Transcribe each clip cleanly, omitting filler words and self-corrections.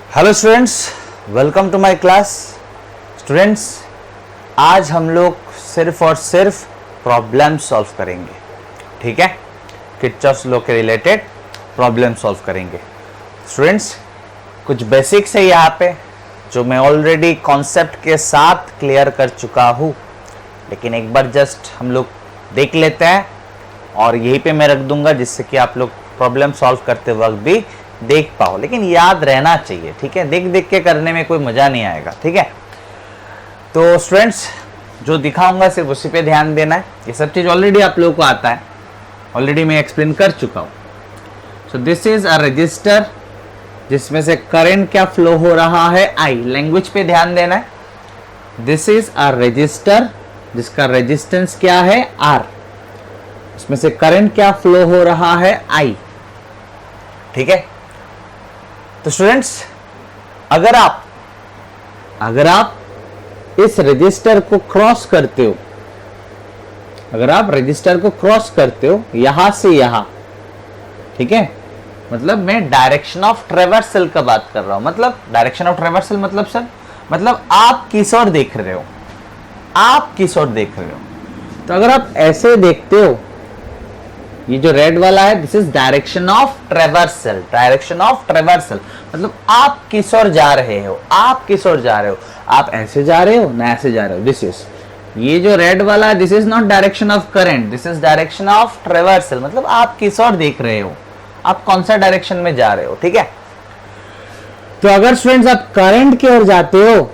Hello students, welcome to my class. Students, आज हम लोग सिर्फ और सिर्फ प्रॉब्लम सॉल्व करेंगे, ठीक है। किरचॉफ लॉ के रिलेटेड प्रॉब्लम सॉल्व करेंगे। स्टूडेंट्स, कुछ बेसिक्स है यहाँ पे जो मैं ऑलरेडी कॉन्सेप्ट के साथ क्लियर कर चुका हूँ, लेकिन एक बार जस्ट हम लोग देख लेते हैं और यहीं पे मैं रख दूंगा जिससे कि आप लोग प्रॉब्लम सॉल्व करते वक्त भी देख पाओ, लेकिन याद रहना चाहिए, ठीक है। देख देख के करने में कोई मजा नहीं आएगा, ठीक है। तो स्टूडेंट्स, जो दिखाऊंगा सिर्फ उसी पे ध्यान देना है। ये सब चीज ऑलरेडी आप लोगों को आता है, ऑलरेडी मैं एक्सप्लेन कर चुका हूं। So this is a resistor जिसमें से करंट क्या फ्लो हो रहा है, आई। लैंग्वेज पे ध्यान देना है। दिस इज अ रजिस्टर जिसका रेजिस्टेंस क्या है, आर। इसमें से करंट क्या फ्लो हो रहा है, आई, ठीक है। तो स्टूडेंट्स, अगर आप इस रजिस्टर को क्रॉस करते हो, अगर आप रजिस्टर को क्रॉस करते हो यहां से यहां, ठीक है, मतलब मैं डायरेक्शन ऑफ ट्रेवर्सल का बात कर रहा हूं। मतलब डायरेक्शन ऑफ ट्रेवर्सल मतलब सर, मतलब आप किस ओर देख रहे हो, आप किस ओर देख रहे हो। तो अगर आप ऐसे देखते हो, ये जो रेड वाला है, this is direction of traversal. Direction of traversal मतलब आप किस ओर जा रहे हो, आप किस ओर जा रहे हो। आप ऐसे जा रहे हो ना ऐसे जा रहे हो। दिस इज, ये जो रेड वाला है, this is not direction of current, this is direction of traversal. मतलब आप किस ओर देख रहे हो, आप कौन सा डायरेक्शन में जा रहे हो, ठीक है। तो अगर स्टूडेंट्स आप करंट की ओर जाते हो,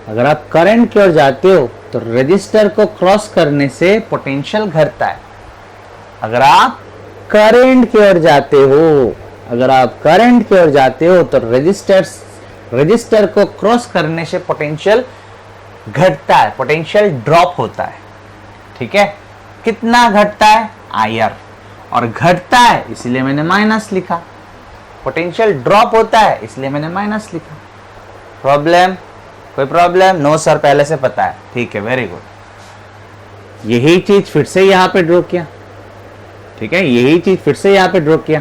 अगर आप करंट की ओर जाते हो तो रजिस्टर को क्रॉस करने से पोटेंशियल घटता है। अगर आप करंट की ओर जाते हो, अगर आप करंट की ओर जाते हो तो रजिस्टर को क्रॉस करने से पोटेंशियल घटता है, पोटेंशियल ड्रॉप होता है, ठीक है। कितना घटता है, आईआर, और घटता है इसलिए मैंने माइनस लिखा। पोटेंशियल ड्रॉप होता है इसलिए मैंने माइनस लिखा। प्रॉब्लम, कोई प्रॉब्लम? नो सर, पहले से पता है, ठीक है, वेरी गुड। यही चीज फिर से यहां पे ड्रॉ किया, ठीक है, यही चीज फिर से यहां पे ड्रॉ किया।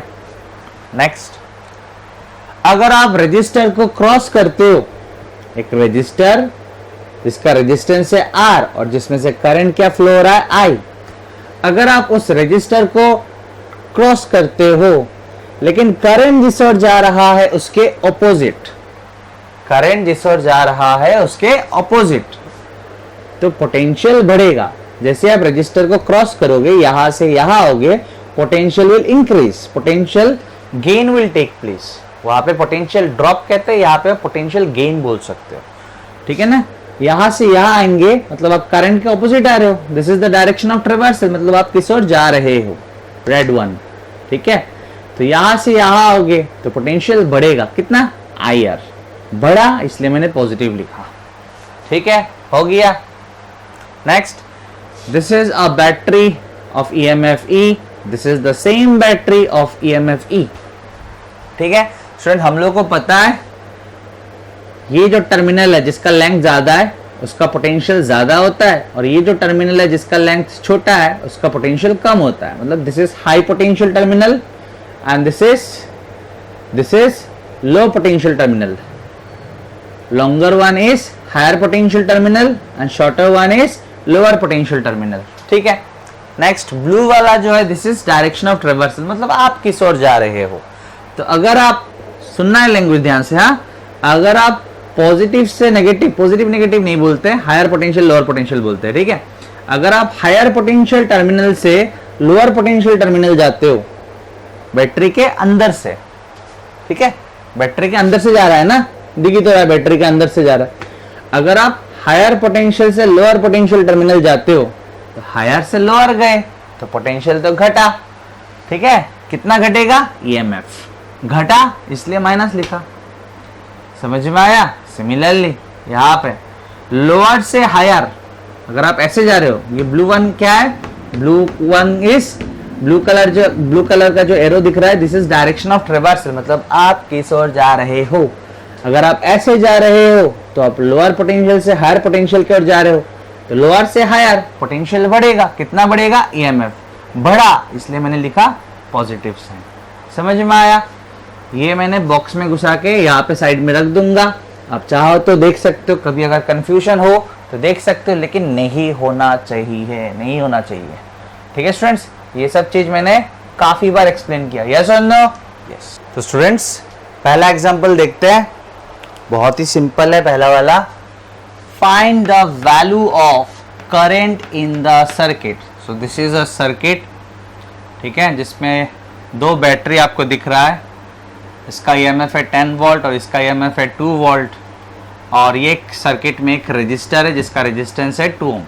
नेक्स्ट, अगर आप रजिस्टर को क्रॉस करते हो, एक रजिस्टर जिसका रेजिस्टेंस है आर और जिसमें से करंट क्या फ्लो हो रहा है, आई। अगर आप उस रजिस्टर को क्रॉस करते हो लेकिन करंट जिस ओर जा रहा है उसके ऑपोजिट, करंट जिस ओर जा रहा है उसके ऑपोजिट, तो पोटेंशियल बढ़ेगा। जैसे आप रजिस्टर को क्रॉस करोगे, यहां से यहां आओगे, potential will increase, potential gain will take place. वहां पे पोटेंशियल ड्रॉप कहते हैं, यहाँ पे पोटेंशियल गेन बोल सकते हो, ठीक है ना। यहां से यहां आएंगे मतलब आप करंट के ऑपोजिट आ रहे हो। This is the direction of traversal, मतलब आप किस ओर जा रहे हो, रेड वन, ठीक है। तो यहां से यहां आओगे तो पोटेंशियल बढ़ेगा, कितना, आईआर बढ़ा, इसलिए मैंने पॉजिटिव लिखा, ठीक है, हो गया। Next, this is a battery of EMF E, this is the same battery of EMF E, ठीक है। स्टूडेंट, हम लोग को पता है ये जो टर्मिनल है जिसका लेंथ ज्यादा है उसका पोटेंशियल ज्यादा होता है, और ये जो टर्मिनल है जिसका लेंथ छोटा है उसका पोटेंशियल कम होता है। मतलब this is high potential terminal and this is low potential terminal. Longer one is higher potential terminal and shorter one is lower potential terminal, ठीक है। नेक्स्ट, ब्लू वाला जो है, this is direction of traversal, मतलब आप किस ओर जा रहे हो। तो अगर आप, सुनना है लैंग्वेज ध्यान से, हाँ, अगर आप पॉजिटिव से नेगेटिव, पॉजिटिव नेगेटिव नहीं बोलते, हायर पोटेंशियल लोअर पोटेंशियल बोलते हैं, ठीक है। अगर आप हायर पोटेंशियल टर्मिनल से लोअर पोटेंशियल टर्मिनल जाते हो बैटरी के अंदर से, ठीक है, बैटरी के अंदर से जा रहा है ना, दिखी तो रहा है बैटरी के अंदर से जा रहा है। अगर आप हायर पोटेंशियल से लोअर पोटेंशियल टर्मिनल जाते हो तो हायर से लोअर गए तो पोटेंशियल तो घटा, ठीक है। कितना घटेगा, ईएमएफ घटा, इसलिए माइनस लिखा। समझ में आया। सिमिलरली यहाँ पे लोअर से हायर, अगर आप ऐसे जा रहे हो, ये ब्लू वन क्या है, blue one is blue colour का जो एरो दिख रहा है, this is direction of traversal, मतलब आप किस ओर जा रहे हो। अगर आप ऐसे जा रहे हो तो आप लोअर पोटेंशियल से हायर पोटेंशियल की ओर जा रहे हो, तो लोअर से हायर पोटेंशियल बढ़ेगा, कितना बढ़ेगा, ईएमएफ बढ़ा, इसलिए मैंने लिखा पॉजिटिव साइन। समझ में आया। ये मैंने बॉक्स में घुसा के यहाँ पे साइड में रख दूंगा। आप चाहो तो देख सकते हो, कभी अगर कंफ्यूजन हो तो देख सकते हो, लेकिन नहीं होना चाहिए, नहीं होना चाहिए। ठीक है स्टूडेंट्स, ये सब चीज मैंने काफी बार एक्सप्लेन किया। यस और नो? यस। तो स्टूडेंट्स पहला एग्जांपल देखते हैं, बहुत ही सिंपल है पहला वाला। Find the value of current in the circuit. So this is a circuit, ठीक है, जिसमें दो बैटरी आपको दिख रहा है। इसका ईएमएफ है 10 वोल्ट और इसका ईएमएफ है 2 वोल्ट, और ये सर्किट में एक रजिस्टर है जिसका रेजिस्टेंस है 2 ओम।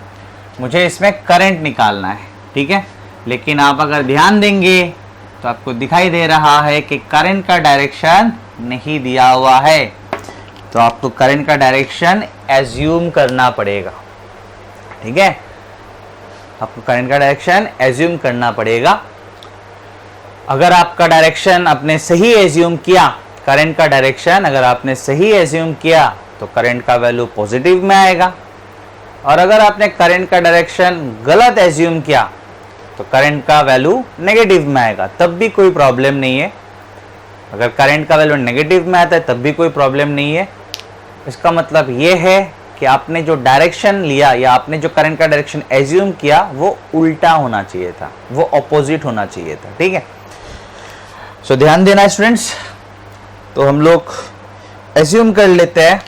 मुझे इसमें करंट निकालना है, ठीक है। लेकिन आप अगर ध्यान देंगे तो आपको दिखाई दे रहा है कि करंट का डायरेक्शन नहीं दिया हुआ है, तो आपको करंट का डायरेक्शन एज्यूम करना पड़ेगा, ठीक है। आपको करंट का डायरेक्शन एज्यूम करना पड़ेगा। अगर आपका डायरेक्शन आपने सही एज्यूम किया, करंट का डायरेक्शन अगर आपने सही एज्यूम किया तो करंट का वैल्यू पॉजिटिव में आएगा, और अगर आपने करंट का डायरेक्शन गलत एज्यूम किया तो करंट का वैल्यू नेगेटिव में आएगा, तब भी कोई प्रॉब्लम नहीं है। अगर करंट का वैल्यू नेगेटिव में आता है तब भी कोई प्रॉब्लम नहीं है। इसका मतलब ये है कि आपने जो डायरेक्शन लिया या आपने जो करंट का डायरेक्शन एज्यूम किया वो उल्टा होना चाहिए था, वो ऑपोजिट होना चाहिए था, ठीक है। सो ध्यान देना स्टूडेंट्स। तो हम लोग एज्यूम कर लेते हैं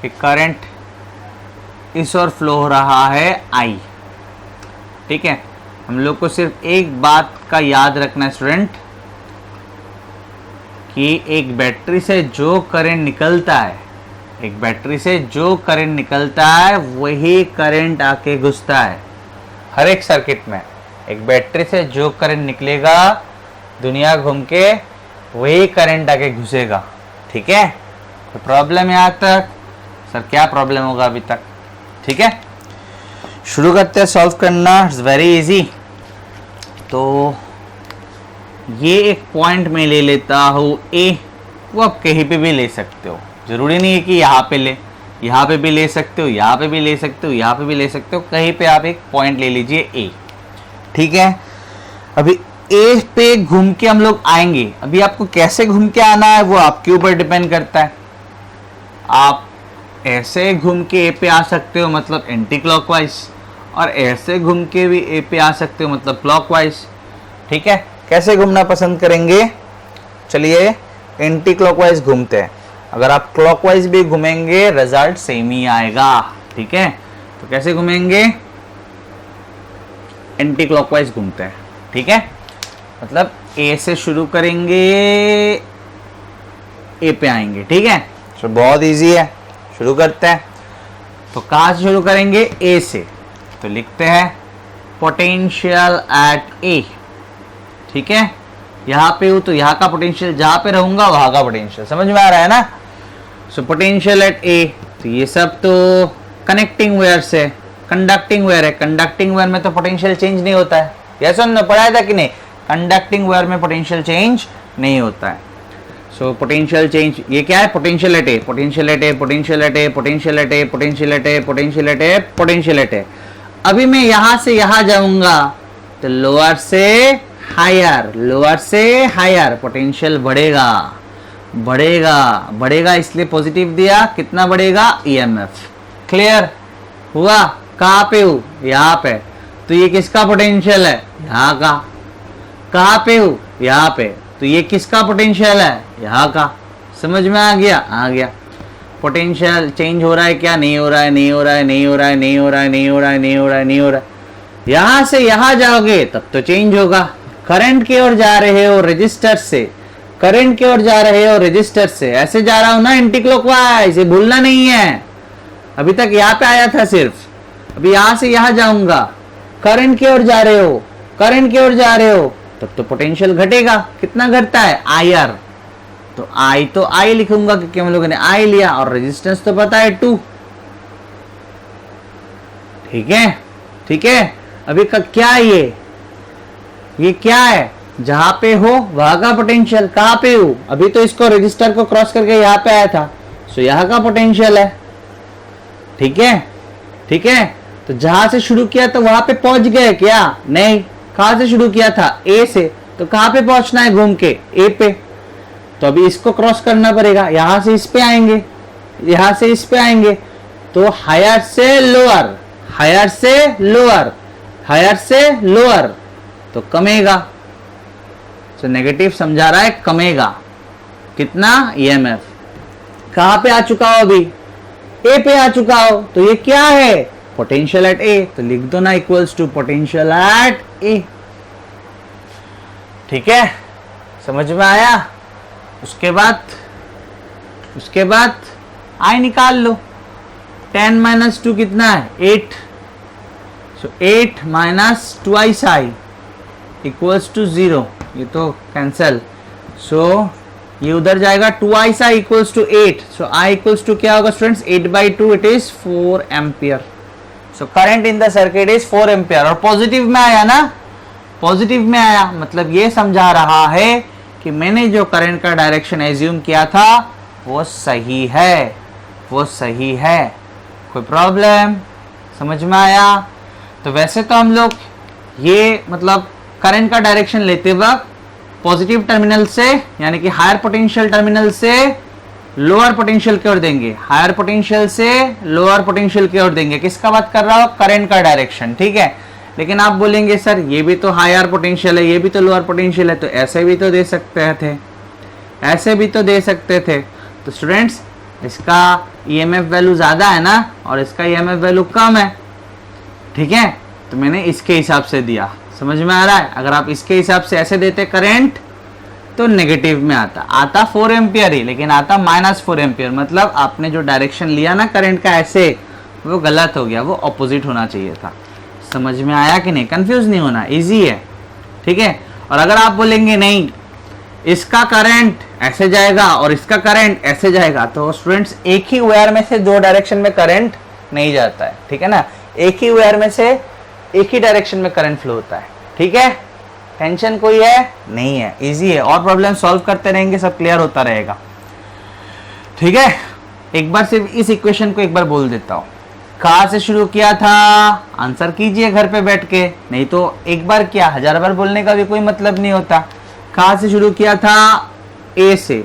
कि करंट इस ओर फ्लो हो रहा है आई, ठीक है। हम लोग को सिर्फ एक बात का याद रखना है स्टूडेंट, कि एक बैटरी से जो करंट निकलता है, एक बैटरी से जो करंट निकलता है वही करंट आके घुसता है। हर एक सर्किट में एक बैटरी से जो करंट निकलेगा, दुनिया घूम के वही करंट आके घुसेगा, ठीक है। तो प्रॉब्लम यहाँ तक? सर क्या प्रॉब्लम होगा अभी तक? ठीक है, शुरू करते हैं सॉल्व करना। It's very easy. तो ये एक पॉइंट में ले लेता हूँ ए, वो आप कहीं पे भी ले सकते हो, जरूरी नहीं है कि यहाँ पे ले, यहाँ पे भी ले सकते हो, यहाँ पे भी ले सकते हो, यहाँ पे भी ले सकते हो, कहीं पे आप एक पॉइंट ले लीजिए ए, ठीक है। अभी ए पे घूम के हम लोग आएंगे। अभी आपको कैसे घूम के आना है वो आपके ऊपर डिपेंड करता है। आप ऐसे घूम के ए पे आ सकते हो, मतलब एंटी क्लॉकवाइज, और ऐसे घूम के भी ए पे आ सकते हो, मतलब क्लॉकवाइज, ठीक है। कैसे घूमना पसंद करेंगे? चलिए एंटी क्लॉकवाइज घूमते हैं। अगर आप क्लॉकवाइज भी घूमेंगे रिजल्ट सेम ही आएगा, ठीक है। तो कैसे घूमेंगे? एंटी क्लॉकवाइज घूमते हैं, ठीक है। मतलब ए से शुरू करेंगे, ए पे आएंगे, ठीक है। तो बहुत इजी है, शुरू करते हैं। तो कहां से शुरू करेंगे? ए से। तो लिखते हैं पोटेंशियल एट ए, ठीक है। यहां पे हूं तो यहां का पोटेंशियल, जहां पे रहूंगा वहां का पोटेंशियल, समझ में आ रहा है ना। सो पोटेंशियल एट ए, तो ये सब तो कनेक्टिंग वायर से, कंडक्टिंग वायर है, कंडक्टिंग वायर में तो पोटेंशियल चेंज नहीं होता है। यस और नो? पढ़ाया था कि नहीं? कंडक्टिंग वायर में पोटेंशियल चेंज नहीं होता है। सो पोटेंशियल चेंज, ये क्या है? Potential at A, potential at A, potential at A, potential at A, potential at A, potential at A, potential at A. अभी मैं यहां से यहां जाऊंगा तो लोअर से हायर, लोअर से हायर पोटेंशियल बढ़ेगा, बढ़ेगा, बढ़ेगा, इसलिए पॉजिटिव दिया। कितना बढ़ेगा? ईएमएफ। क्लियर हुआ? कहां पे हूं? यहां पे। तो ये किसका पोटेंशियल है? यहां का। कहां पे हूं? यहां पे। तो ये किसका पोटेंशियल है? यहां का। समझ में आ गया? आ गया। पोटेंशियल चेंज हो रहा है क्या? नहीं हो रहा है, नहीं हो रहा है, नहीं हो रहा है, नहीं हो रहा है, नहीं हो रहा है, नहीं हो रहा है, नहीं हो रहा है। यहां से यहां जाओगे तब तो चेंज होगा। करंट की ओर जा रहे हो रजिस्टर से, करंट की ओर जा रहे हो रजिस्टर से, ऐसे जा रहा हूं ना एंटी क्लॉकवाइज, ये भूलना नहीं है। अभी तक यहाँ पे आया था सिर्फ, अभी यहां से यहां जाऊंगा, करंट की ओर जा रहे हो, करंट की ओर जा रहे हो, तब तो पोटेंशियल घटेगा। कितना घटता है? आईआर। तो आई लिखूंगा क्योंकि हम लोगों ने आई लिया, और रेजिस्टेंस तो पता है 2, ठीक है, ठीक है। अभी का क्या है ये क्या है? जहां पे हो वहां का पोटेंशियल। कहां पे हो? अभी तो इसको रजिस्टर को क्रॉस करके यहां पे आया था, सो यहां का पोटेंशियल है, ठीक है, ठीक है। तो जहां से शुरू किया तो वहां पे पहुंच गए क्या? नहीं। कहां से शुरू किया था? ए से। तो कहां पे पहुंचना है घूम के? ए पे। तो अभी इसको क्रॉस करना पड़ेगा, यहां से इस पे आएंगे, यहां से इस पे आएंगे, तो हायर से लोअर, हायर से लोअर, हायर से लोअर, तो कमेगा। तो नेगेटिव समझा रहा है कमेगा कितना, ईएमएफ। कहां पे आ चुका हो अभी, ए पे आ चुका हो, तो ये क्या है, पोटेंशियल एट ए, तो लिख दो ना इक्वल्स टू पोटेंशियल एट ए। ठीक है, समझ में आया। उसके बाद आई निकाल लो, 10 माइनस 2 कितना है, 8, so 8 minus twice I equals to 0, ये तो कैंसल, सो ये उधर जाएगा, 2 I equals to 8, so I equals to क्या होगा students, 8/2, it is 4 ampere. So current in the circuit is 4 ampere, और पॉजिटिव में आया ना, पॉजिटिव में आया, मतलब ये समझा रहा है कि मैंने जो करंट का डायरेक्शन एज्यूम किया था वो सही है, वो सही है। कोई प्रॉब्लम, समझ में आया। तो वैसे तो हम लोग ये मतलब करंट का डायरेक्शन लेते वक्त पॉजिटिव टर्मिनल से, यानी कि हायर पोटेंशियल टर्मिनल से लोअर पोटेंशियल की ओर देंगे, हायर पोटेंशियल से लोअर पोटेंशियल की ओर देंगे। किसका बात कर रहा हो, करंट का डायरेक्शन, ठीक है। लेकिन आप बोलेंगे सर ये भी तो हायर पोटेंशियल है, ये भी तो लोअर पोटेंशियल है, तो ऐसे भी तो दे सकते थे, ऐसे भी तो दे सकते थे। तो स्टूडेंट्स इसका ईएमएफ वैल्यू ज़्यादा है ना, और इसका ईएमएफ वैल्यू कम है, ठीक है, तो मैंने इसके हिसाब से दिया। समझ में आ रहा है। अगर आप इसके हिसाब से ऐसे देते करंट तो नेगेटिव में आता 4 एम्पियर ही, लेकिन आता -4 एम्पियर। मतलब आपने जो डायरेक्शन लिया ना करंट का ऐसे, वो गलत हो गया, वो ऑपोजिट होना चाहिए था। समझ में आया कि नहीं, कंफ्यूज नहीं होना, इजी है, ठीक है। और अगर आप बोलेंगे नहीं इसका करंट ऐसे जाएगा और इसका करंट ऐसे जाएगा, तो स्टूडेंट्स एक ही वायर में से दो डायरेक्शन में करंट नहीं जाता है, ठीक है ना। एक ही वायर में से एक ही डायरेक्शन में करंट फ्लो होता है, ठीक है। टेंशन कोई है नहीं है, इजी है, और प्रॉब्लम सॉल्व करते रहेंगे, सब क्लियर होता रहेगा, ठीक है। एक बार सिर्फ इस इक्वेशन को एक बार बोल देता हूं। कहां से शुरू किया था, आंसर कीजिए घर पे बैठ के, नहीं तो एक बार क्या 1000 बार बोलने का भी कोई मतलब नहीं होता। कहां से शुरू किया था, ए से।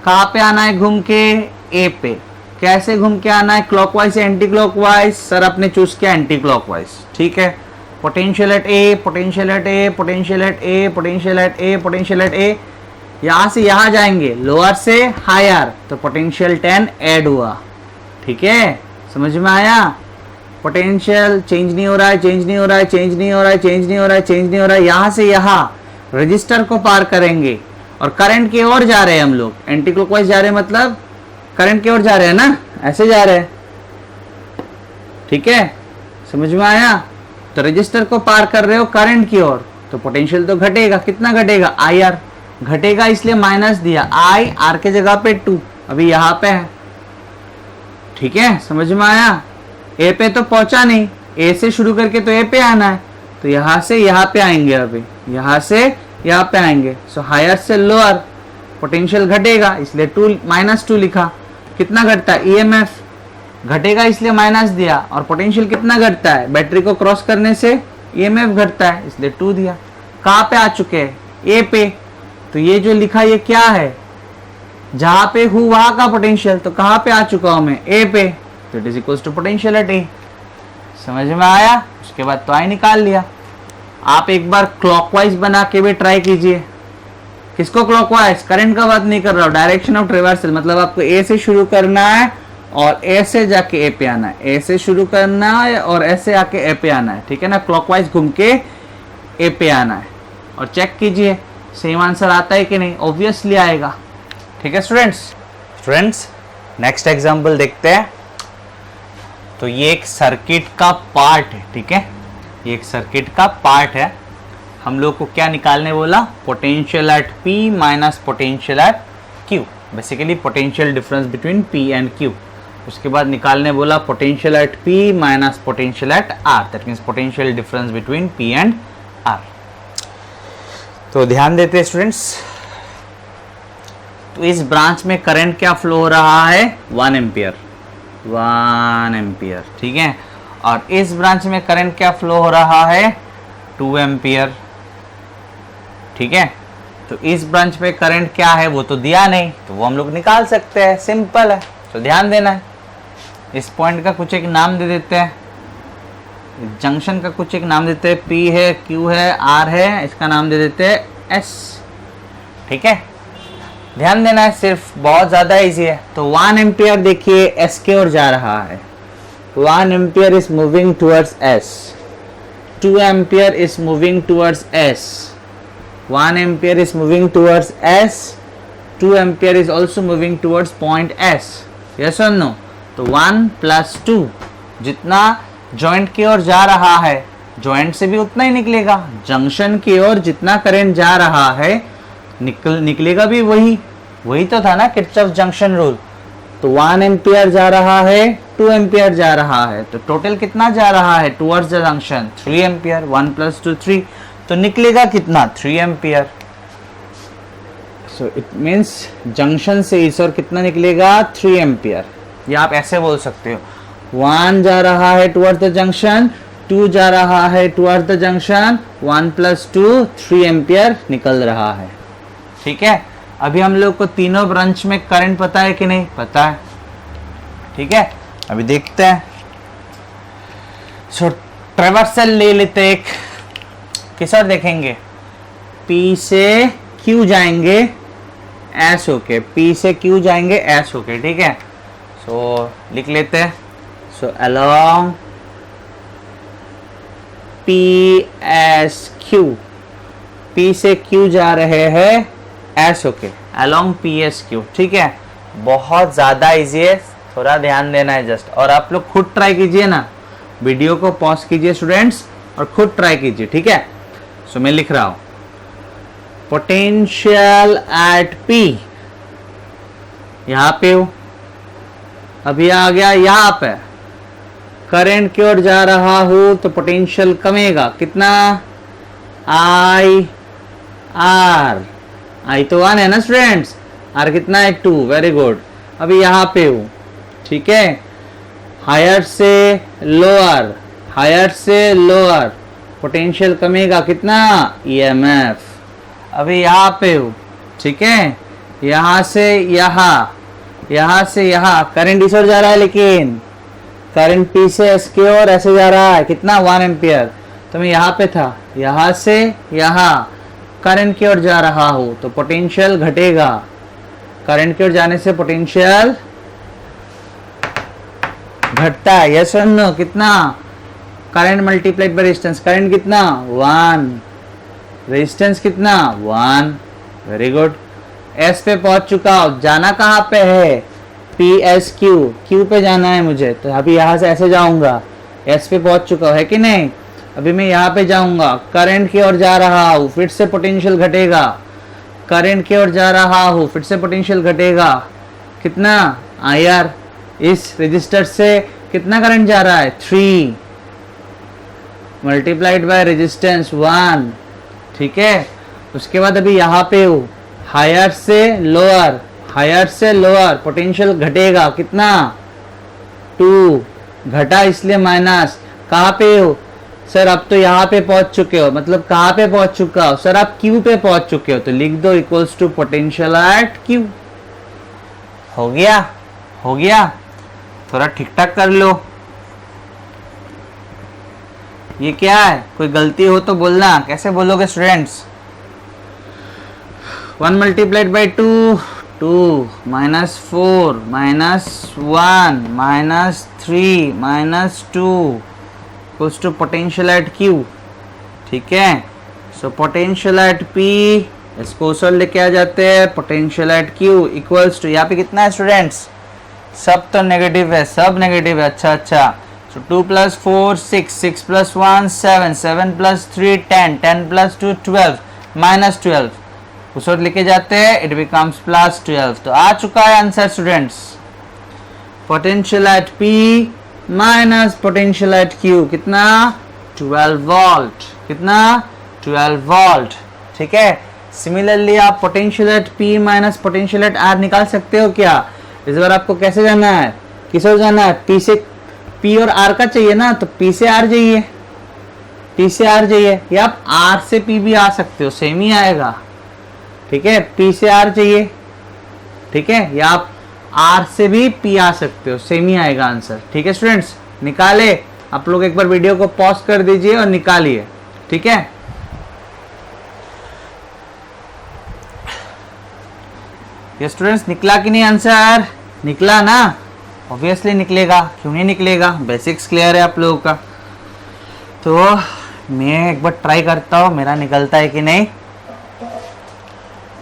कहां पे आना है घूम के, ए पे। कैसे घूम के आना है, क्लॉकवाइज से एंटी क्लॉकवाइज। सर आपने चूज किया एंटी क्लॉकवाइज, ठीक है। Potential at A, potential at A, potential at A, potential at A, potential at A, यहां से यहां जाएंगे, लोअर से हायर, तो पोटेंशियल 10 ऐड हुआ, ठीक है। समझ में आया। पोटेंशियल चेंज नहीं हो रहा है, चेंज नहीं हो रहा है, चेंज नहीं हो रहा है, चेंज नहीं हो रहा है, चेंज नहीं हो रहा है। यहां से यहां रजिस्टर को पार करेंगे और करंट की ओर जा रहे हैं हम लोग, एंटी क्लॉकवाइज जा रहे हैं, मतलब करंट की ओर जा रहे हैं ना, ऐसे जा रहे हैं, ठीक है। समझ में आया। तो रजिस्टर को पार कर रहे हो करंट की ओर, तो पोटेंशियल तो घटेगा, कितना घटेगा, आई आर घटेगा, इसलिए माइनस दिया, आई आर के जगह पे 2 अभी यहां पे है, ठीक है। समझ में आया। ए पे तो पहुंचा नहीं, ए से शुरू करके तो ए पे आना है, तो यहां से यहां पे आएंगे, अभी यहां से यहां पे आएंगे। सो हायर से लोअर पोटेंशियल घटेगा, इसलिए -2 लिखा। कितना घटता है, ईएमएफ घटेगा इसलिए माइनस दिया, और पोटेंशियल कितना घटता है, बैटरी को क्रॉस करने से ईएमएफ घटता है, इसलिए 2 दिया। कहां पे आ चुके हैं, ए पे, तो ये जो लिखा ये क्या है, जहां पे हूं वहां का पोटेंशियल, तो कहां पे आ चुका हूं मैं, ए पे, तो it is equals to potential at A. समझ में आया। उसके बाद तो आई निकाल लिया। आप एक बार क्लॉकवाइज बना के भी ट्राई कीजिए। किसको क्लॉकवाइज, करंट का बात नहीं कर रहा हूं, डायरेक्शन ऑफ रिवर्सल, मतलब आपको ए से शुरू करना है और ए से जाके ए पे आना है, ए से शुरू करना है और ऐसे आके ए पे आना है, ठीक है ना। क्लॉकवाइज घूम के ए पे आना है, और चेक कीजिए सेम आंसर आता है कि नहीं, ऑब्वियसली आएगा, ठीक है स्टूडेंट्स। नेक्स्ट एग्जांपल देखते हैं। तो ये एक सर्किट का पार्ट है, ठीक है, ये एक सर्किट का पार्ट है। हम लोग को क्या निकालने बोला, potential at P minus potential at Q, basically potential difference between P and Q। उसके बाद निकालने बोला potential at P minus potential at R, that means potential difference between P and R। तो ध्यान देते हैं स्टूडेंट्स। तो इस ब्रांच में करंट क्या फ्लो हो रहा है, 1 एम्पियर, 1 एम्पियर, ठीक है। और इस ब्रांच में करंट क्या फ्लो हो रहा है, 2 एम्पियर, ठीक है। तो इस ब्रांच पे करंट क्या है वो तो दिया नहीं, तो वो हम लोग निकाल सकते हैं, सिंपल है। तो ध्यान देना है, इस पॉइंट का कुछ एक नाम दे देते हैं, जंक्शन का कुछ एक नाम देते हैं, P है, Q है, R है, इसका नाम दे देते हैं S। ठीक है, ध्यान देना है सिर्फ, बहुत ज़्यादा इजी है। तो 1 एम्पियर देखिए S की ओर जा रहा है, 1 ampere is moving towards S, 2 ampere is moving towards S, 1 ampere is moving towards S, 2 ampere is also moving towards point S। Yes और नो? तो 1 + 2 जितना जॉइंट की ओर जा रहा है, जॉइंट से भी उतना ही निकलेगा, जंक्शन की ओर जितना करंट जा रहा है निकलेगा भी वही तो था ना किरचॉफ जंक्शन रूल। तो 1 एम्पियर जा रहा है, 2 एम्पियर जा रहा है, तो टोटल कितना जा रहा है टुवर्ड्स द जंक्शन? 3 एम्पियर, 1 + 2 3, तो निकलेगा कितना? 3 ampere. So it means junction से इस ओर कितना निकलेगा? 3 एम्पियर। या आप ऐसे बोल सकते हो, 1 जा रहा है टुवर्ड्स द जंक्शन, 2 जा रहा है टुवर्ड्स द जंक्शन, 1 + 2 3 एम्पियर निकल रहा है। ठीक है, अभी हम लोग को तीनों ब्रांच में करंट पता है कि नहीं? पता है। ठीक है, अभी देखते हैं। सो ट्रेवर्सल ले लेते, एक किस और देखेंगे? P से Q जाएंगे S होके, P से Q जाएंगे S होके। ठीक है, सो लिख लेते हैं। सो अलोंग PSQ, P से Q जा रहे हैं S होके, अलोंग PSQ। ठीक है, बहुत ज़्यादा इजी है, थोड़ा ध्यान देना है जस्ट। और आप लोग खुद ट्राई कीजिए ना, वीडियो को पॉज कीजिए स्टूडेंट्स और खुद ट्राई कीजिए। ठीक है, सो मैं लिख रहा हूं, पोटेंशियल एट P, यहां पे हूं, अभी आ गया यहाँ पे, करंट की ओर जा रहा हूं तो पोटेंशियल कमेगा, कितना? I R, I तो 1 है ना स्टूडेंट्स, R कितना है? 2। Very good. अभी यहाँ पे हूँ, ठीक है, हायर से लोअर, हायर से लोअर, पोटेंशियल कमेगा, कितना? EMF। अभी यहाँ पे हूँ, ठीक है, यहाँ से यहाँ, यहाँ से यहाँ, करंट इस ओर जा रहा है, लेकिन करंट P से S की ओर ऐसे जा रहा है, कितना? 1 एम्पियर। तो मैं यहाँ पे था, यहाँ से यहाँ करंट की ओर जा रहा हूँ तो पोटेंशियल घटेगा, करंट की ओर जाने से पोटेंशियल घटता है। यस और नो? कितना? Current multiplied by resistance, current कितना? 1, रेजिस्टेंस कितना? 1। Very good. S पे पहुंच चुका हूं, जाना कहाँ पे है? PSQ, Q पे जाना है मुझे, तो अभी यहाँ से ऐसे जाऊंगा, S पे पहुंच चुका है कि नहीं? अभी मैं यहाँ पे जाऊंगा, करंट की ओर जा रहा हूँ, फिर से पोटेंशियल घटेगा, करंट की ओर जा रहा हूँ, फिर से पोटेंशियल घटेगा, कितना? IR। इस रेजिस्टर से कितना करंट जा रहा है? 3 मल्टीप्लाइड बाय रेजिस्टेंस 1। ठीक है, उसके बाद अभी यहाँ पे हूँ, हायर से लोअर, हायर से लोअर, पोटेंशियल घटेगा, कितना? 2। घटा इसलिए माइनस। कहाँ पे हो सर? अब तो यहाँ पे पहुंच चुके हो, मतलब कहाँ पे पहुंच चुका हो सर? आप Q पे पहुंच चुके हो, तो लिख दो equals to potential at Q। हो गया? हो गया? थोड़ा ठीक ठाक कर लो। ये क्या है? कोई गलती हो तो बोलना। कैसे बोलोगे students? 1 multiplied by 2, 2 -4 -1 -3 -2 equals to potential at Q। ठीक है, सो पोटेंशियल एट P, इसको उस लेके आ जाते हैं, potential at Q equals to, यहाँ पे कितना है स्टूडेंट्स? सब तो नेगेटिव है, सब नेगेटिव है। अच्छा, सो 2 + 4 6, 6 + 1 7, 7 + 3 10, 10 + 2 12 -12, उस और लेके जाते हैं, इट बिकम्स +12। तो आ चुका है answer students, potential at P minus potential at Q, कितना? 12 वोल्ट। कितना? 12 वोल्ट। ठीक है, सिमिलरली आप potential at P minus potential at R निकाल सकते हो क्या? इस बार आपको कैसे जाना है? किस ओर जाना है? P से P और R का चाहिए ना, तो P से R जाइए, P से R जाइए, या आप R से P भी आ सकते हो, सेम ही आएगा। ठीक है, P से R चाहिए, ठीक है, या आप R से भी P आ सकते हो, सेम ही आएगा आंसर। ठीक है स्टूडेंट्स, निकाले। आप लोग एक बार वीडियो को पॉज कर दीजिए और निकालिए। ठीक है, ये स्टूडेंट्स निकला कि नहीं आंसर? निकला ना? ऑब्वियसली निकलेगा, क्यों नहीं निकलेगा? बेसिक्स क्लियर है आप लोगों का। तो मैं एक बार ट्राई करता हूँ मेरा निकलता है कि नहीं।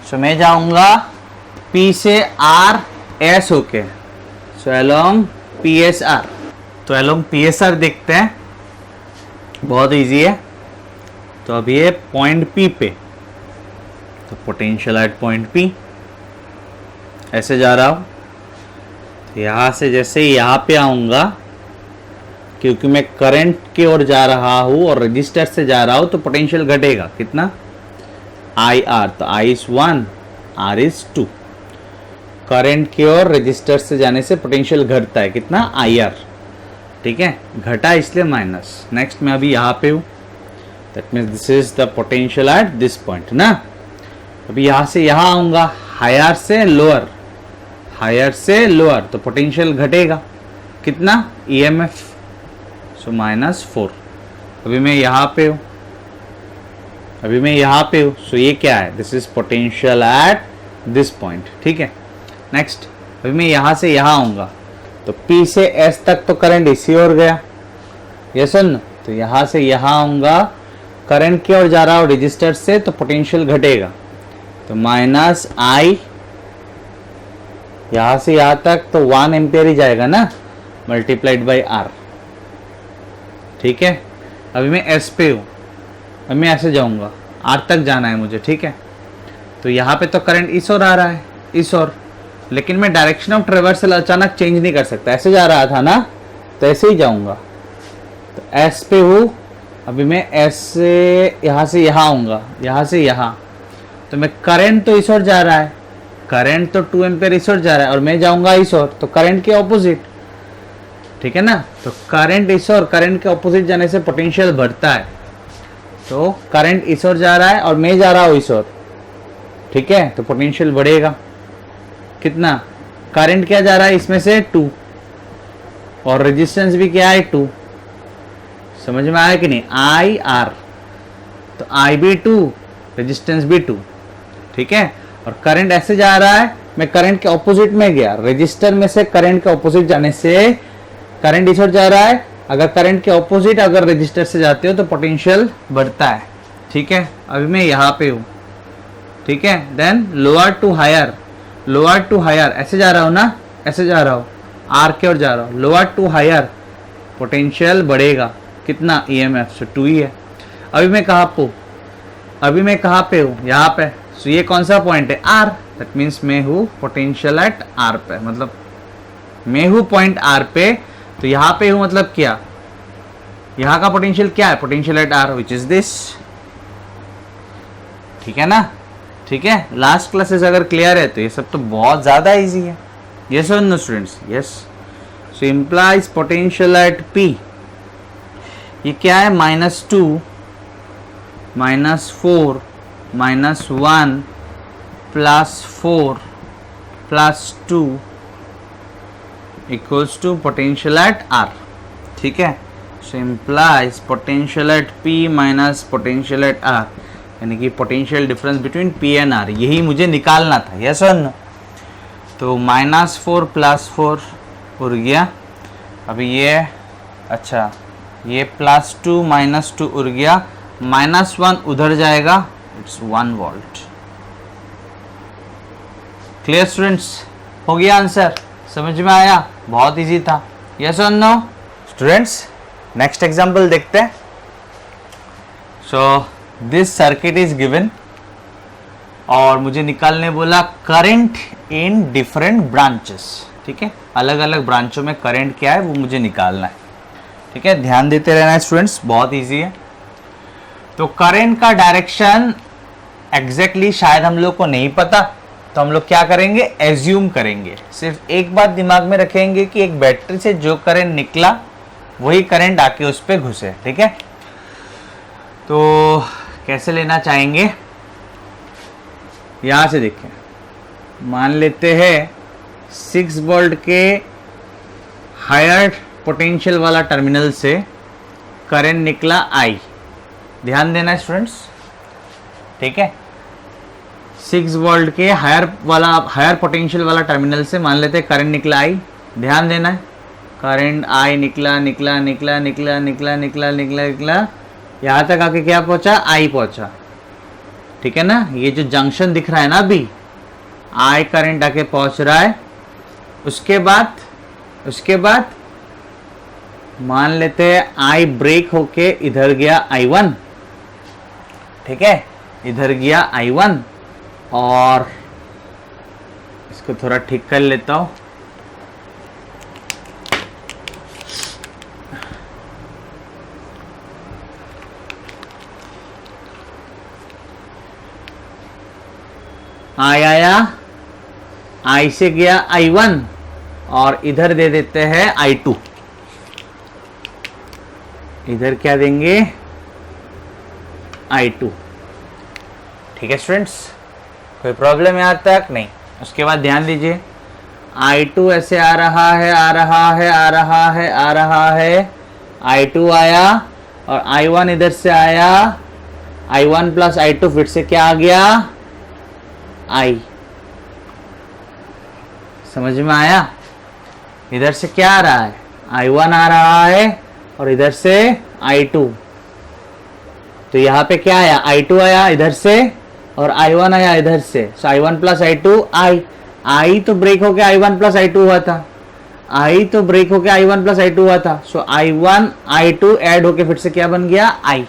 सो मैं जाऊंगा P से R S होके, सो अलोंग PSR। तो अलोंग PSR देखते हैं, बहुत इजी है। तो अब ये पॉइंट P पे, तो पोटेंशियल एट पॉइंट P ऐसे जा रहा हूं। तो यहां से जैसे यहाँ पे आऊंगा, क्योंकि मैं करंट की ओर जा रहा हूं और रजिस्टर से जा रहा हूं, तो पोटेंशियल घटेगा कितना? IR। तो I is 1, R is 2। Current की ओर रजिस्टर से जाने से पोटेंशियल घटता है कितना? IR। ठीक है, घटा इसलिए माइनस। नेक्स्ट मैं अभी यहाँ पे हूँ, that means this is the potential at this point ना। अभी यहाँ से यहाँ आऊंगा, हायर से लोअर, हायर से लोअर, तो पोटेंशियल घटेगा कितना? EMF, सो -4। अभी मैं यहाँ पे हूँ, अभी मैं यहाँ पे हूँ, सो ये क्या है? This is potential at this point. ठीक है, नेक्स्ट अभी मैं यहाँ से यहाँ आऊँगा, तो P से S तक तो करंट इसी ओर गया, ये सुन। तो यहाँ से यहाँ आऊँगा, करंट की ओर जा रहा हूँ रजिस्टर से, तो पोटेंशियल घटेगा, तो -I। यहाँ से यहाँ तक तो 1 एम्पियर ही जाएगा ना, मल्टीप्लाइड बाई R। ठीक है, अभी मैं S पे हूँ, अभी मैं ऐसे जाऊँगा, R तक जाना है मुझे। ठीक है, तो यहाँ पे तो करंट इस ओर आ रहा है, इस ओर, लेकिन मैं डायरेक्शन ऑफ ट्रेवर्सल अचानक चेंज नहीं कर सकता। ऐसे जा रहा था ना, तो ऐसे ही जाऊँगा। तो S पे हूँ, अभी मैं S से यहाँ आऊँगा, यहाँ से यहाँ, तो मैं करंट तो इस ओर जा रहा है, करंट तो 2 एम्पियर इस ओर जा रहा है, और मैं जाऊंगा इस ओर, तो करंट के ऑपोजिट। ठीक है ना, तो करंट इस ओर, करंट के ऑपोजिट जाने से पोटेंशियल बढ़ता है। तो करंट इस ओर जा रहा है और मैं जा रहा हूँ इस ओर, ठीक है, तो पोटेंशियल बढ़ेगा कितना? करंट क्या जा रहा है इसमें से? 2, और रेजिस्टेंस भी क्या है? 2। समझ में आया कि नहीं? IR, तो I भी 2, रेजिस्टेंस भी 2। ठीक है, और करंट ऐसे जा रहा है, मैं करंट के ऑपोजिट में गया, रजिस्टर में से करंट के ऑपोजिट जाने से करंट इस ओर जा रहा है। अगर करंट के ऑपोजिट अगर रजिस्टर से जाते हो तो पोटेंशियल बढ़ता है। ठीक है, अभी मैं यहाँ पे हूँ। ठीक है, then lower to higher, lower to higher ऐसे जा रहा हूँ ना, ऐसे जा रहा हूँ, R की ओर जा रहा हूँ, लोअर टू हायर, पोटेंशियल बढ़ेगा कितना? EMF, से 2 ही है। अभी मैं कहाँ पे हूँ? अभी मैं कहाँ पे हूँ? यहाँ पे। सो ये कौन सा पॉइंट है? R। दैट मीन्स मैं हूँ पोटेंशियल एट R पे, मतलब मैं हूँ पॉइंट R पे, तो यहाँ पे हूँ मतलब क्या? यहाँ का पोटेंशियल क्या है? Potential at R, which is this. ठीक है ना? ठीक है, लास्ट क्लासेस अगर क्लियर है तो ये सब तो बहुत ज्यादा इजी है। यस और no students? Yes. So implies potential at P, ये क्या है? -2, -4, -1 +4 +2 equals to potential at R। ठीक है, so implies potential at P minus potential at R, यानी कि potential difference between P and R, यही मुझे निकालना था। यस और नो? तो -4 +4 उड़ गया। अभी ये अच्छा, ये +2 -2 उड़ गया, -1 उधर जाएगा, इट्स 1 वोल्ट। Clear students? हो गया आंसर? समझ में आया? बहुत इजी था। यस और नो? स्टूडेंट्स नेक्स्ट एग्जांपल देखते हैं। So this circuit is given और मुझे निकालने बोला करंट इन डिफरेंट ब्रांचेस। ठीक है, अलग अलग ब्रांचों में करंट क्या है वो मुझे निकालना है। ठीक है, ध्यान देते रहना है स्टूडेंट्स, बहुत इजी है। तो करंट का डायरेक्शन एग्जैक्टली शायद हम लोग को नहीं पता, तो हम लोग क्या करेंगे? एज्यूम करेंगे। सिर्फ एक बात दिमाग में रखेंगे कि एक बैटरी से जो करंट निकला वही करंट आके उस पर घुसे। ठीक है, तो कैसे लेना चाहेंगे? यहाँ से देखें, मान लेते हैं 6 वोल्ट के हायर पोटेंशियल वाला टर्मिनल से करंट निकला I। ध्यान देना है स्टूडेंट्स, ठीक है। 6 वोल्ट के हायर पोटेंशियल वाला टर्मिनल से मान लेते हैं करंट निकला I। ध्यान देना है, करंट I निकला निकला निकला निकला निकला निकला निकला निकला, यहाँ तक आके क्या पहुँचा, I पहुँचा, ठीक है ना। ये जो जंक्शन दिख रहा है ना अभी, I करंट आके पहुँच रहा है। उसके बाद मान लेते हैं I ब्रेक होके इधर गया I1, ठीक है, इधर गया I1, और इसको थोड़ा ठीक कर लेता हूं। I आया, I से गया I1 और इधर दे देते हैं I2। इधर क्या देंगे, I2, ठीक है स्टूडेंट्स। कोई प्रॉब्लम यहाँ तक नहीं। उसके बाद ध्यान दीजिए, I2 ऐसे आ रहा है, आ रहा है, आ रहा है, आ रहा है, I2 आया और I1 इधर से आया, I1 प्लस I2 फिर से क्या आ गया, I। समझ में आया? इधर से क्या आ रहा है, I1 आ रहा है और इधर से I2। तो यहाँ पे क्या आया, I2 आया इधर से और I1 आया इधर से। सो I1 प्लस I2 I तो ब्रेक होके I1 प्लस I2 हुआ था, I तो ब्रेक होके I1 प्लस I2 हुआ था। सो I1 I2 ऐड होके फिर से क्या बन गया, I।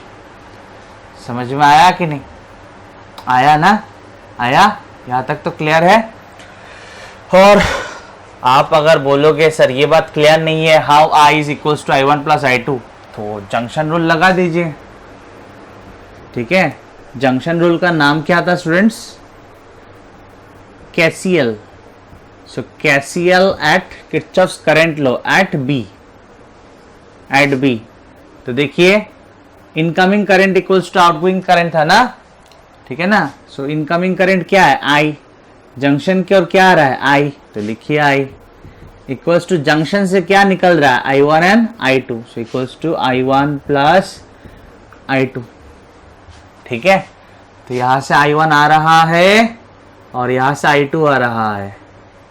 समझ में आया कि नहीं आया ना, आया? यहाँ तक तो क्लियर है। और आप अगर बोलोगे सर ये बात क्लियर नहीं है, how I is equals to I1 plus I2, तो जंक्शन रूल लगा दीजिए, ठीक है। जंक्शन रूल का नाम क्या था students, KCL। So KCL at Kirchhoff's current law at B। तो देखिए, incoming current equals to outgoing current था ना, ठीक है ना। सो इनकमिंग करंट क्या है, I। जंक्शन की ओर क्या आ रहा है, I, तो लिखिए I इक्वल्स टू जंक्शन से क्या निकल रहा है, I1 and I2। So equals to I1 plus I2, ठीक है। तो यहाँ से I1 आ रहा है और यहाँ से I2 आ रहा है।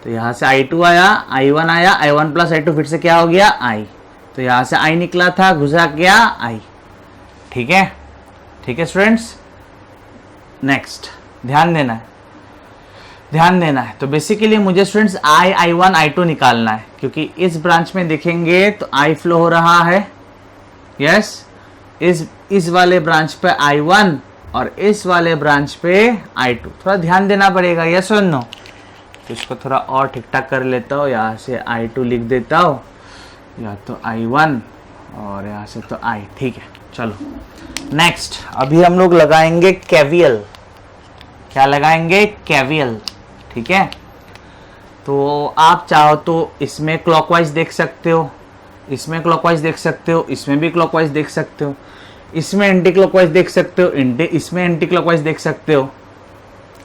तो यहाँ से I2 आया, I1 आया, I1 प्लस I2 फिर से क्या हो गया, I। तो यहाँ से I निकला था, घुसा गया I, ठीक है। ठीक है स्टूडेंट्स, नेक्स्ट ध्यान देना है। तो बेसिकली मुझे स्टूडेंट्स I1 I2 निकालना है, क्योंकि इस ब्रांच में देखेंगे तो I फ्लो हो रहा है, यस। इस वाले ब्रांच पे I1 और इस वाले ब्रांच पे I2। थोड़ा ध्यान देना पड़ेगा, यस और नो। तो इसको थोड़ा और ठीक ठाक कर लेता हूँ, यहाँ से I2 लिख देता हूँ, या तो I1 और यहाँ से तो I, ठीक है। चलो नेक्स्ट, अभी हम लोग लगाएंगे KVL। क्या लगाएंगे, KVL, ठीक है। तो आप चाहो तो इसमें क्लॉकवाइज देख सकते हो, इसमें क्लॉकवाइज देख सकते हो, इसमें भी क्लॉकवाइज देख सकते हो, इसमें एंटी क्लॉकवाइज देख सकते हो, इसमें एंटी क्लॉकवाइज देख सकते हो,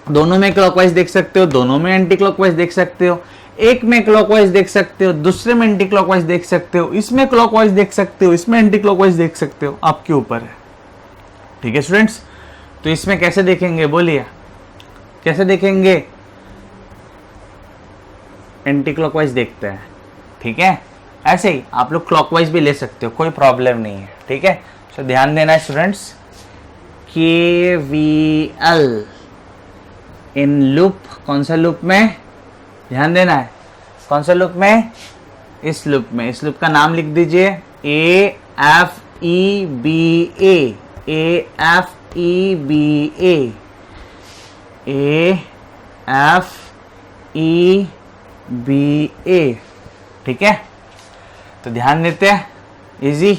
दोनों में क्लॉकवाइज देख सकते हो, दोनों में एंटी क्लॉकवाइज देख सकते हो, एक में क्लॉकवाइज देख सकते हो, दूसरे में एंटी क्लॉकवाइज देख सकते हो, इसमें क्लॉकवाइज देख सकते हो, इसमें एंटी क्लॉकवाइज देख सकते हो, आपके ऊपर है, ठीक है स्टूडेंट्स। तो इसमें कैसे देखेंगे, बोलिए कैसे देखेंगे, एंटी क्लॉकवाइज देखते हैं, ठीक है। ऐसे ही आप लोग क्लॉकवाइज भी ले सकते हो, कोई प्रॉब्लम नहीं है, ठीक है। तो ध्यान देना है स्टूडेंट्स, KVL इन लूप, कौन सा लूप में, ध्यान देना है, कौन सा लूप में, इस लूप में। इस लूप का नाम लिख दीजिए AFEBA, AFEBA, ठीक है। तो ध्यान देते हैं, इजी।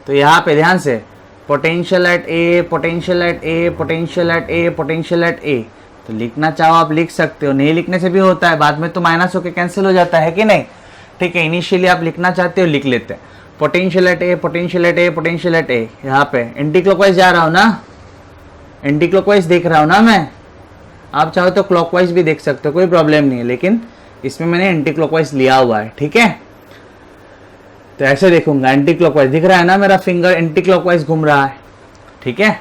तो यहाँ पे ध्यान से, potential at A, potential at A, potential at A, potential at A। तो लिखना चाहो आप लिख सकते हो, नहीं लिखने से भी होता है, बाद में तो माइनस होके कैंसिल हो जाता है कि नहीं, ठीक है। इनिशियली आप लिखना चाहते हो, लिख लेते हैं, potential at A, potential at A, potential at A। यहाँ पे एंटी क्लॉकवाइज जा रहा हूँ ना, एंटी क्लॉकवाइज देख रहा हूँ ना मैं, आप चाहो तो क्लॉकवाइज भी देख सकते हो, कोई प्रॉब्लम नहीं है, लेकिन इसमें मैंने एंटी क्लॉकवाइज लिया हुआ है, ठीक है। तो ऐसे देखूंगा, एंटी क्लॉकवाइज दिख रहा है ना, मेरा फिंगर एंटी क्लॉकवाइज घूम रहा है, ठीक है।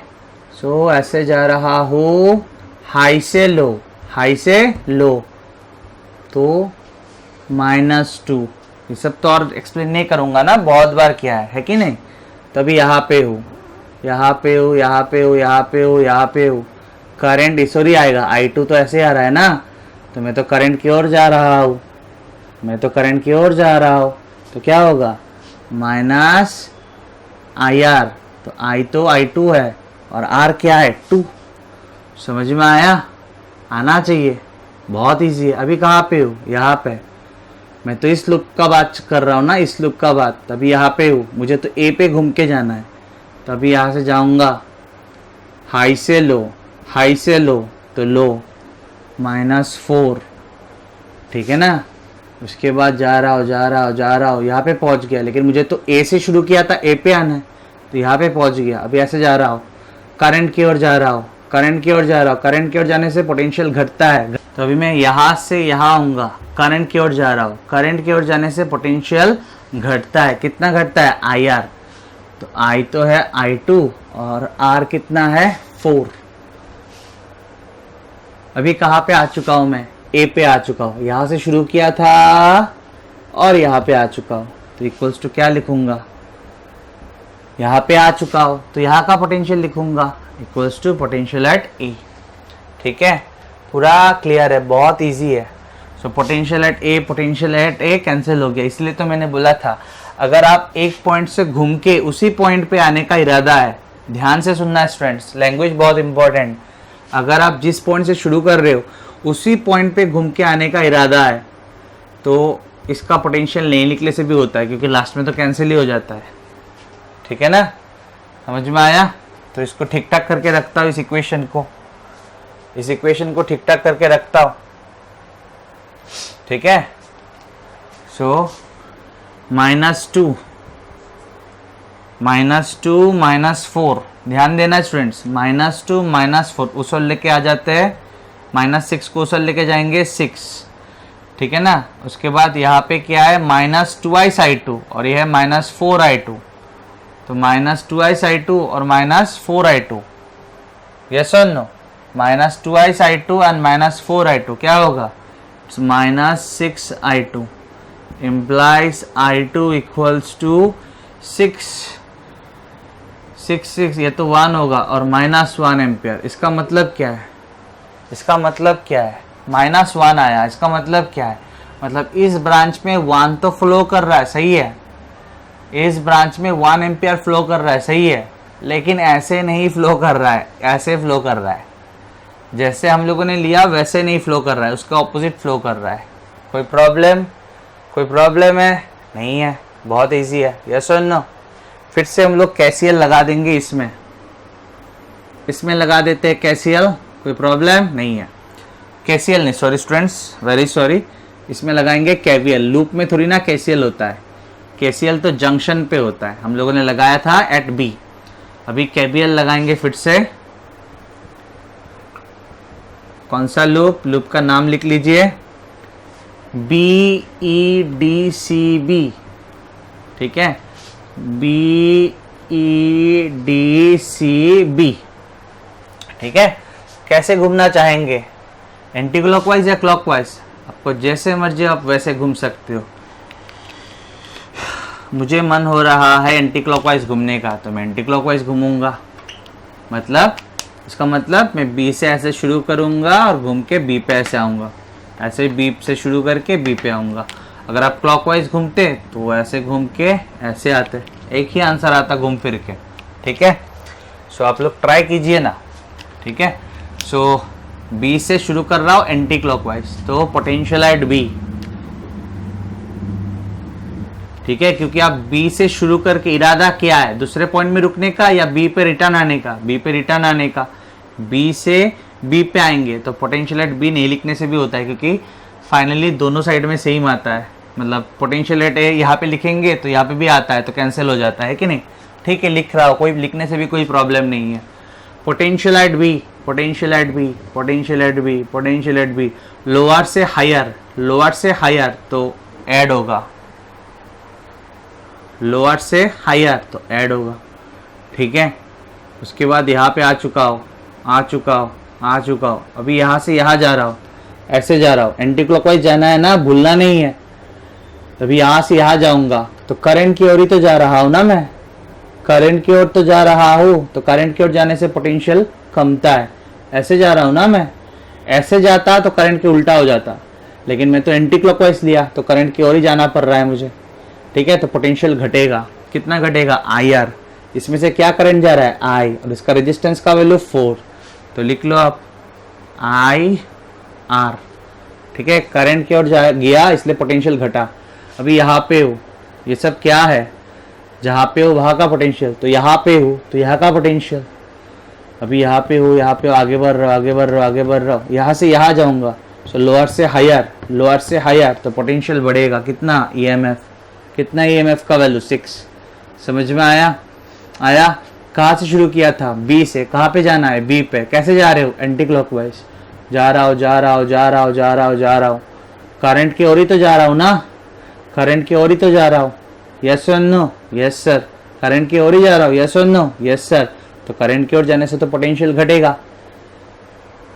सो ऐसे जा रहा हूँ हाई से लो, हाई से लो, तो -2। ये सब तो और एक्सप्लेन नहीं करूंगा ना, बहुत बार किया है कि नहीं। तभी यहाँ पे हूँ, यहाँ पे हूँ, यहाँ पे हूँ, यहाँ पे हूँ, यहाँ पे हूँ। करंट इस ओर ही आएगा, I2 तो ऐसे आ रहा है ना, तो मैं तो करंट की ओर जा रहा हूँ, मैं तो करंट की ओर जा रहा हूँ। तो क्या होगा, -IR। तो I तो I2 है और R क्या है, 2। समझ में आया, आना चाहिए, बहुत इजी है। अभी कहाँ पे हूँ, यहाँ पे। मैं तो इस लूप का बात कर रहा हूँ ना, इस लूप का बात। तभी यहाँ पे हूँ, मुझे तो A पे घूम के जाना है। तभी यहाँ से जाऊँगा हाई से लो, हाई से लो, तो लो -4, ठीक है ना। उसके बाद जा रहा हूँ, जा रहा हूँ, जा रहा हूँ, यहाँ पे पहुँच गया। लेकिन मुझे तो A से शुरू किया था, A पे आना है, तो यहाँ पे पहुँच गया। अभी ऐसे जा रहा हूँ, करंट की ओर जा रहा हूँ, करंट की ओर जा रहा हूँ। करंट की ओर जाने से पोटेंशियल घटता है, तो अभी मैं यहाँ से यहाँ आऊँगा, करंट की ओर जा रहा हूँ। करंट की ओर जाने से पोटेंशियल घटता है, कितना घटता है, IR। तो I तो है I2 और R कितना है, 4। अभी कहाँ पे आ चुका हूँ मैं, A पे आ चुका हूँ। यहाँ से शुरू किया था और यहाँ पे आ चुका हूँ, तो इक्वल्स टू क्या लिखूंगा, यहाँ पे आ चुका हूँ तो यहाँ का पोटेंशियल लिखूंगा, equals to potential at E, ठीक है। पूरा क्लियर है, बहुत इजी है। So potential at A, potential at A cancel हो गया। इसलिए तो मैंने बोला था, अगर आप एक पॉइंट से घूम के उसी पॉइंट पे आने का इरादा है, ध्यान से सुनना है स्टूडेंट्स, लैंग्वेज बहुत इंपॉर्टेंट। अगर आप जिस पॉइंट से शुरू कर रहे हो उसी पॉइंट पे घूम के आने का इरादा है, तो इसका पोटेंशियल नहीं लिखने से भी होता है, क्योंकि लास्ट में तो कैंसिल ही हो जाता है, ठीक है ना। समझ में आया। तो इसको ठीक ठाक करके रखता हूँ, इस इक्वेशन को ठीक ठाक करके रखता हूँ, ठीक है। सो -2 -4, ध्यान देना स्टूडेंट्स, -2 -4 उस ओर लेके आ जाते हैं, -6 को उस ओर लेके जाएंगे 6, ठीक है ना। उसके बाद यहाँ पे क्या है, -2i I2 और ये है -4i2, तो -2i I2 और -4i2, यस और no. -2i I2 and -4i2 क्या होगा, -6i2 implies I2 equals to 6, ये तो 1 होगा और -1 एम्पियर। इसका मतलब क्या है, इसका मतलब क्या है, -1 आया, इसका मतलब क्या है, मतलब इस ब्रांच में 1 तो फ्लो कर रहा है, सही है। इस ब्रांच में 1 एम्पियर फ्लो कर रहा है, सही है, लेकिन ऐसे नहीं फ्लो कर रहा है, ऐसे फ्लो कर रहा है। जैसे हम लोगों ने लिया वैसे नहीं फ्लो कर रहा है, उसका ऑपोजिट फ्लो कर रहा है। कोई प्रॉब्लम, कोई प्रॉब्लम है, नहीं है, बहुत इजी है, यस और नो। फिर से हम लोग कैसीएल लगा देंगे, इसमें लगा देते हैं कैसीएल, कोई प्रॉब्लम नहीं है। कैसीएल नहीं, सॉरी स्टूडेंट्स, वेरी सॉरी, इसमें लगाएंगे केवीएल। लूप में थोड़ी ना कैसीएल होता है, केसीएल तो जंक्शन पे होता है, हम लोगों ने लगाया था एट बी। अभी केवीएल लगाएंगे फिर से। कौन सा लूप, लूप का नाम लिख लीजिए, BEDCB, ठीक है, BEDCB, ठीक है। कैसे घूमना चाहेंगे, एंटी क्लॉकवाइज या क्लॉकवाइज, आपको जैसे मर्जी आप वैसे घूम सकते हो। मुझे मन हो रहा है एंटी क्लॉकवाइज घूमने का, तो मैं एंटी क्लॉकवाइज घूमूंगा। मतलब इसका मतलब मैं बी से ऐसे शुरू करूंगा और घूम के बी पे ऐसे आऊँगा, ऐसे बी से शुरू करके बी पे आऊँगा। अगर आप क्लॉकवाइज घूमते तो ऐसे घूम के ऐसे आते, एक ही आंसर आता घूम फिर के, ठीक है। सो आप लोग ट्राई कीजिए ना, ठीक है। सो बी से शुरू कर रहा हूँ एंटी क्लॉकवाइज, तो पोटेंशियल एट बी, ठीक है, क्योंकि आप बी से शुरू करके इरादा क्या है, दूसरे पॉइंट में रुकने का या बी पे रिटर्न आने का, बी पे रिटर्न आने का। बी से बी पे आएंगे तो पोटेंशियल एट बी नहीं लिखने से भी होता है, क्योंकि फाइनली दोनों साइड में सेम आता है। मतलब पोटेंशियल एट ए यहाँ पे लिखेंगे तो यहाँ पे भी आता है, तो कैंसिल हो जाता है कि नहीं, ठीक है। लिख रहा हो, कोई लिखने से भी कोई प्रॉब्लम नहीं है। Potential at B potential at B, potential at B, potential at B, lower से हायर तो ऐड होगा, लोअर से हायर तो ऐड होगा, ठीक है। उसके बाद यहाँ पे आ चुका हो, अभी यहाँ से यहाँ जा रहा हो, ऐसे जा रहा हो, एंटी क्लॉकवाइज जाना है ना, भूलना नहीं है। अभी यहाँ से यहाँ जाऊंगा तो करंट की ओर ही तो जा रहा हूँ ना मैं, करंट की ओर तो जा रहा हूँ, तो करंट की ओर जाने से पोटेंशियल कमता है। ऐसे जा रहा हूँ ना मैं, ऐसे जाता तो करंट के उल्टा हो जाता, लेकिन मैं तो एंटी क्लॉकवाइज लिया तो करंट की ओर ही जाना पड़ रहा है मुझे, ठीक है। तो पोटेंशियल घटेगा, कितना घटेगा, आई आर। इसमें से क्या करंट जा रहा है, आई, और इसका रेजिस्टेंस का वैल्यू 4, तो लिख लो आप आई आर, ठीक है। करंट की ओर जा गया इसलिए पोटेंशियल घटा। अभी यहाँ पे हो, ये सब क्या है, जहाँ पे हो वहाँ का पोटेंशियल, तो यहाँ पे हो तो यहाँ का पोटेंशियल। अभी यहाँ पे हो, आगे बढ़ रहा हूँ, यहाँ से यहाँ जाऊँगा, सो लोअर से हायर तो पोटेंशियल बढ़ेगा, कितना, ईएमएफ, कितना ईएमएफ का वैल्यू 6। समझ में आया। कहाँ से शुरू किया था, बी से, कहाँ पे जाना है, बी पे। कैसे जा रहे हो, एंटी क्लॉकवाइज जा रहा हूँ, करंट की ओर ही तो जा रहा हूँ ना, करंट की ओर ही तो जा रहा हूँ, यस और नो, यस सर। करंट की ओर ही जा रहा हूँ, यस और नो, यस सर। तो करंट की ओर जाने से तो पोटेंशियल घटेगा,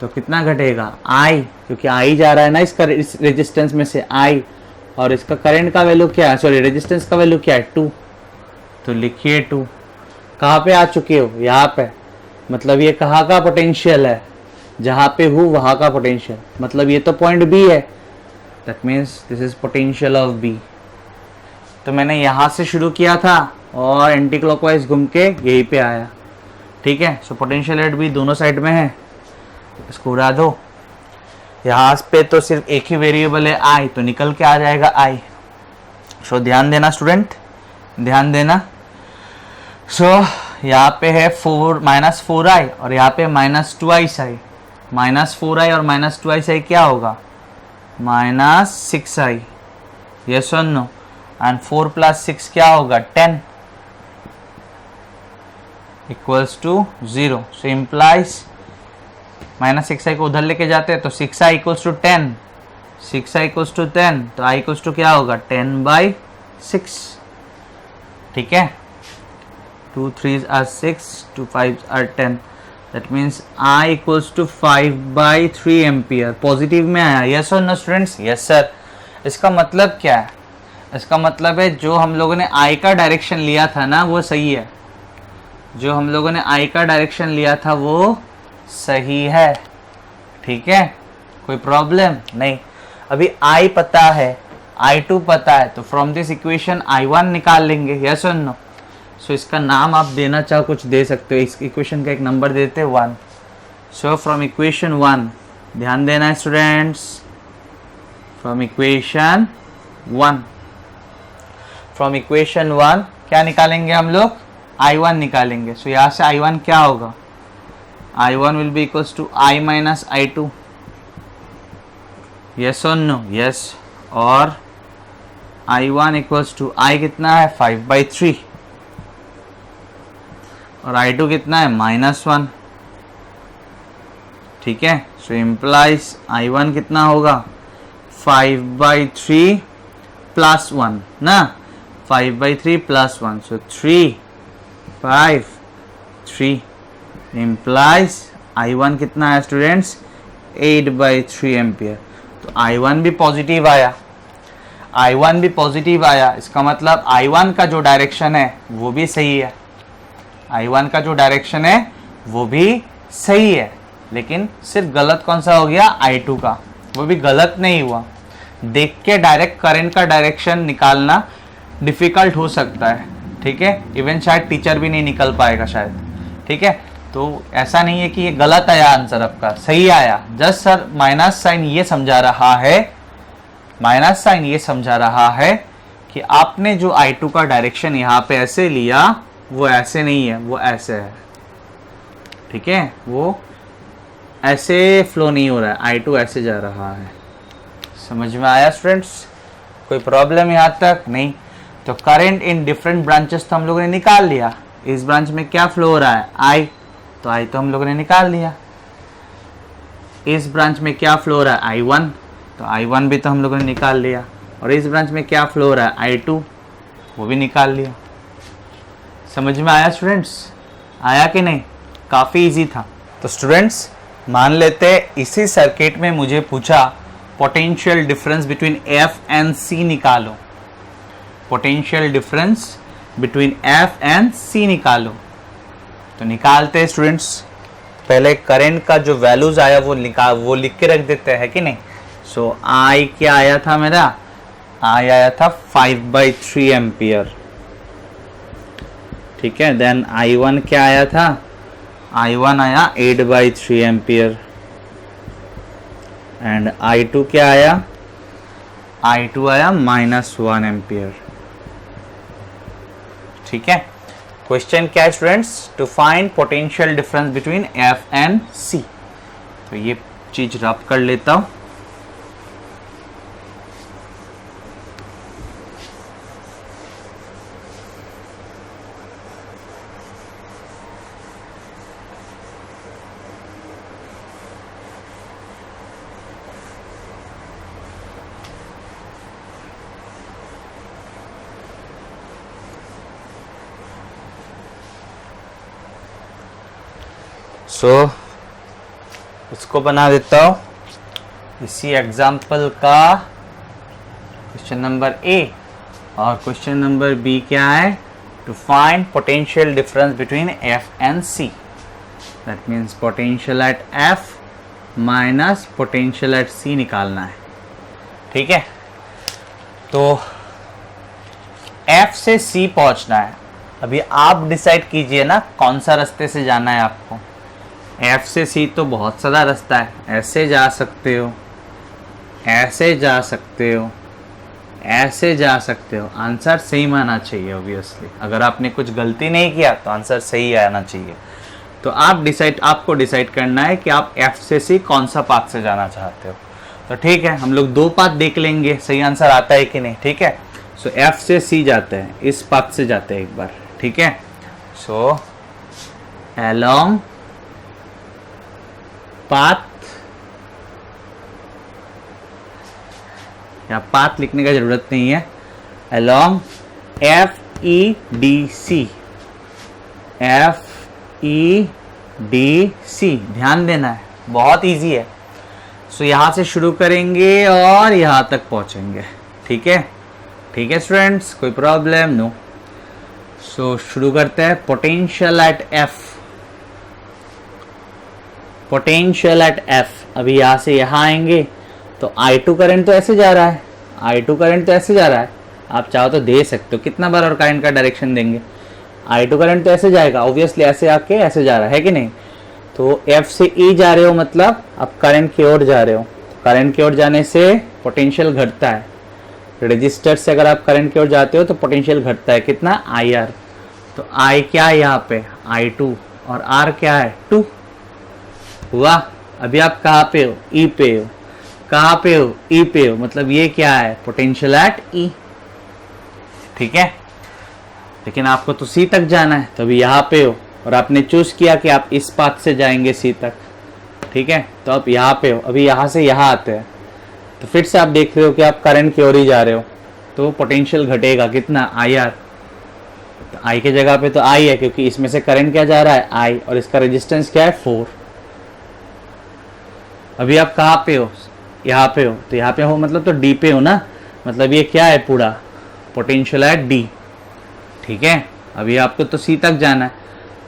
तो कितना घटेगा, आई, क्योंकि आई जा रहा है ना इस रेजिस्टेंस में से, आई, और इसका करंट का वैल्यू क्या है, सॉरी रेजिस्टेंस का वैल्यू क्या है, 2, तो लिखिए 2। कहाँ पे आ चुके हो, यहाँ पे, मतलब ये कहाँ का पोटेंशियल है, जहाँ पे हूँ वहाँ का पोटेंशियल, मतलब ये तो पॉइंट बी है, that means this is potential of B. तो मैंने यहाँ से शुरू किया था और एंटी क्लॉकवाइज घूम के यहीं पे आया, ठीक है। सो पोटेंशियल एट बी दोनों साइड में है, इसको उड़ा दो। यहाँ पे तो सिर्फ एक ही वेरिएबल है आई, तो निकल के आ जाएगा आई। सो ध्यान देना स्टूडेंट, ध्यान देना। सो यहाँ पे है -4i और यहाँ पे -2i, -4i और -2i क्या होगा, -6i, यस और नो। एंड 4 + 6 क्या होगा, 10 = 0। सो इम्प्लाइज -6i को उधर लेके जाते हैं तो 6i = 10, 6i = 10, तो i = क्या होगा, 10/6, ठीक है। 2 3s are 6, 2 5s are 10, that means I = 5/3 ampere. Positive में आया, यस और नो स्टूडेंट्स, यस सर। इसका मतलब क्या है, इसका मतलब है जो हम लोगों ने I का डायरेक्शन लिया था ना वो सही है, जो हम लोगों ने I का डायरेक्शन लिया था वो सही है, ठीक है, कोई प्रॉब्लम नहीं। अभी I पता है, I2 पता है, तो फ्रॉम दिस इक्वेशन I1 निकाल लेंगे, यस और नो। सो इसका नाम आप देना चाहो कुछ दे सकते हो, इस इक्वेशन का एक नंबर देते हैं 1। सो फ्रॉम इक्वेशन 1, ध्यान देना है स्टूडेंट्स, फ्रॉम इक्वेशन 1 क्या निकालेंगे हम लोग, I1 निकालेंगे। सो यहाँ से I1 क्या होगा, I1 will be equals to I - I2, yes और नो, यस। और I1 इक्वल्स टू I कितना है, 5/3, और I2 कितना है, -1, ठीक है। सो इम्प्लाइज I1 कितना होगा, 5/3 + 1 ना, 5/3 + 1, सो 3 5 3 इम्प्लाइज I1 कितना है स्टूडेंट्स, 8/3 एम्पियर। तो I1 भी पॉजिटिव आया, इसका मतलब I1 का जो डायरेक्शन है वो भी सही है, I1 का जो डायरेक्शन है वो भी सही है, लेकिन सिर्फ गलत कौन सा हो गया, I2 का, वो भी गलत नहीं हुआ। देख के डायरेक्ट करंट का डायरेक्शन निकालना डिफ़िकल्ट हो सकता है, ठीक है, इवन शायद टीचर भी नहीं निकल पाएगा शायद, ठीक है। तो ऐसा नहीं है कि ये गलत आया आंसर आपका, सही आया, जस्ट सर माइनस साइन ये समझा रहा है कि आपने जो I2 का डायरेक्शन यहाँ पे ऐसे लिया वो ऐसे नहीं है, वो ऐसे है, ठीक है, वो ऐसे फ्लो नहीं हो रहा है, I2 ऐसे जा रहा है। समझ में आया स्टूडेंट्स, कोई प्रॉब्लम यहाँ तक नहीं। तो करंट इन डिफरेंट ब्रांचेस तो हम लोगों ने निकाल लिया, इस ब्रांच में क्या फ्लो हो रहा है, I, तो I तो हम लोगों ने निकाल लिया, इस ब्रांच में क्या फ्लो हो रहा है I1, तो I1 भी तो हम लोगों ने निकाल लिया, और इस ब्रांच में क्या फ्लो हो रहा है I2, वो भी निकाल लिया। समझ में आया स्टूडेंट्स? आया कि नहीं? काफ़ी इजी था। तो स्टूडेंट्स मान लेते हैं इसी सर्किट में मुझे पूछा potential difference between F and C निकालो, potential difference between F and C निकालो। तो निकालते हैं स्टूडेंट्स। पहले करंट का जो वैल्यूज आया वो लिख के रख देते हैं कि नहीं। सो आई क्या आया था मेरा, आई आया था 5/3 एम्पियर, ठीक है। देन I1 क्या आया था, I1 आया 8/3 एम्पियर, एंड I2 क्या आया, I2 आया -1 एम्पियर, ठीक है। क्वेश्चन क्या है students, to find potential difference between F and C. तो ये चीज रब कर लेता हूं। उसको बना देता हूँ इसी एग्जाम्पल का क्वेश्चन नंबर ए, और क्वेश्चन नंबर बी क्या है, to find potential difference between F and C. That means potential at F minus potential at C निकालना है, ठीक है। तो एफ से सी पहुंचना है। अभी आप डिसाइड कीजिए ना कौन सा रास्ते से जाना है आपको। एफ से सी तो बहुत सारा रास्ता है, ऐसे जा सकते हो, ऐसे जा सकते हो, ऐसे जा सकते हो। आंसर सेम आना चाहिए ऑब्वियसली। अगर आपने कुछ गलती नहीं किया तो आंसर सही आना चाहिए। तो आपको डिसाइड करना है कि आप एफ से सी कौन सा पाथ से जाना चाहते हो। तो ठीक है, हम लोग 2 पाथ देख लेंगे सही आंसर आता है कि नहीं, ठीक है। सो एफ से सी जाते हैं, इस पाथ से जाते हैं एक बार, ठीक है। सो अलोंग पाथ, या पाथ लिखने का जरूरत नहीं है, अलोंग FEDC, FEDC ध्यान देना है, बहुत इजी है। सो यहां से शुरू करेंगे और यहां तक पहुंचेंगे, ठीक है। ठीक है स्टूडेंट्स, कोई प्रॉब्लम नो। सो शुरू करते हैं। Potential at F, potential at F, अभी यहां से यहां आएंगे तो I2 करंट तो ऐसे जा रहा है, I2 करंट तो ऐसे जा रहा है। आप चाहो तो दे सकते हो, कितना बार और करंट का डायरेक्शन देंगे। I2 करंट तो ऐसे जाएगा, ऑब्वियसली ऐसे आके ऐसे जा रहा है कि नहीं। तो F से E जा रहे हो मतलब आप करंट की ओर जा रहे हो। करंट की ओर जाने से पोटेंशियल घटता है। रजिस्टर से अगर आप करंट की ओर जाते हो तो पोटेंशियल घटता है, कितना, IR। तो I क्या है यहाँ पे, I2, और R क्या है, 2 हुआ। अभी आप कहाँ पे हो, E पे हो। कहाँ पे हो, E पे हो, मतलब ये क्या है, पोटेंशियल एट E, ठीक है। लेकिन आपको तो C तक जाना है, तो अभी यहाँ पे हो और आपने चूज किया कि आप इस पाथ से जाएंगे C तक, ठीक है। तो आप यहाँ पे हो, अभी यहाँ से यहाँ आते हैं तो फिर से आप देख रहे हो कि आप करंट की ओर ही जा रहे हो, तो पोटेंशियल घटेगा, कितना, IR। तो I के जगह पे तो I है, क्योंकि इसमें से करंट क्या जा रहा है, I, और इसका रेजिस्टेंस क्या है, 4। अभी आप कहाँ पे हो, यहाँ पे हो। तो यहाँ पे हो मतलब तो D पे हो ना, मतलब ये क्या है, पूरा पोटेंशियल है D, ठीक है। अभी आपको तो C तक जाना है,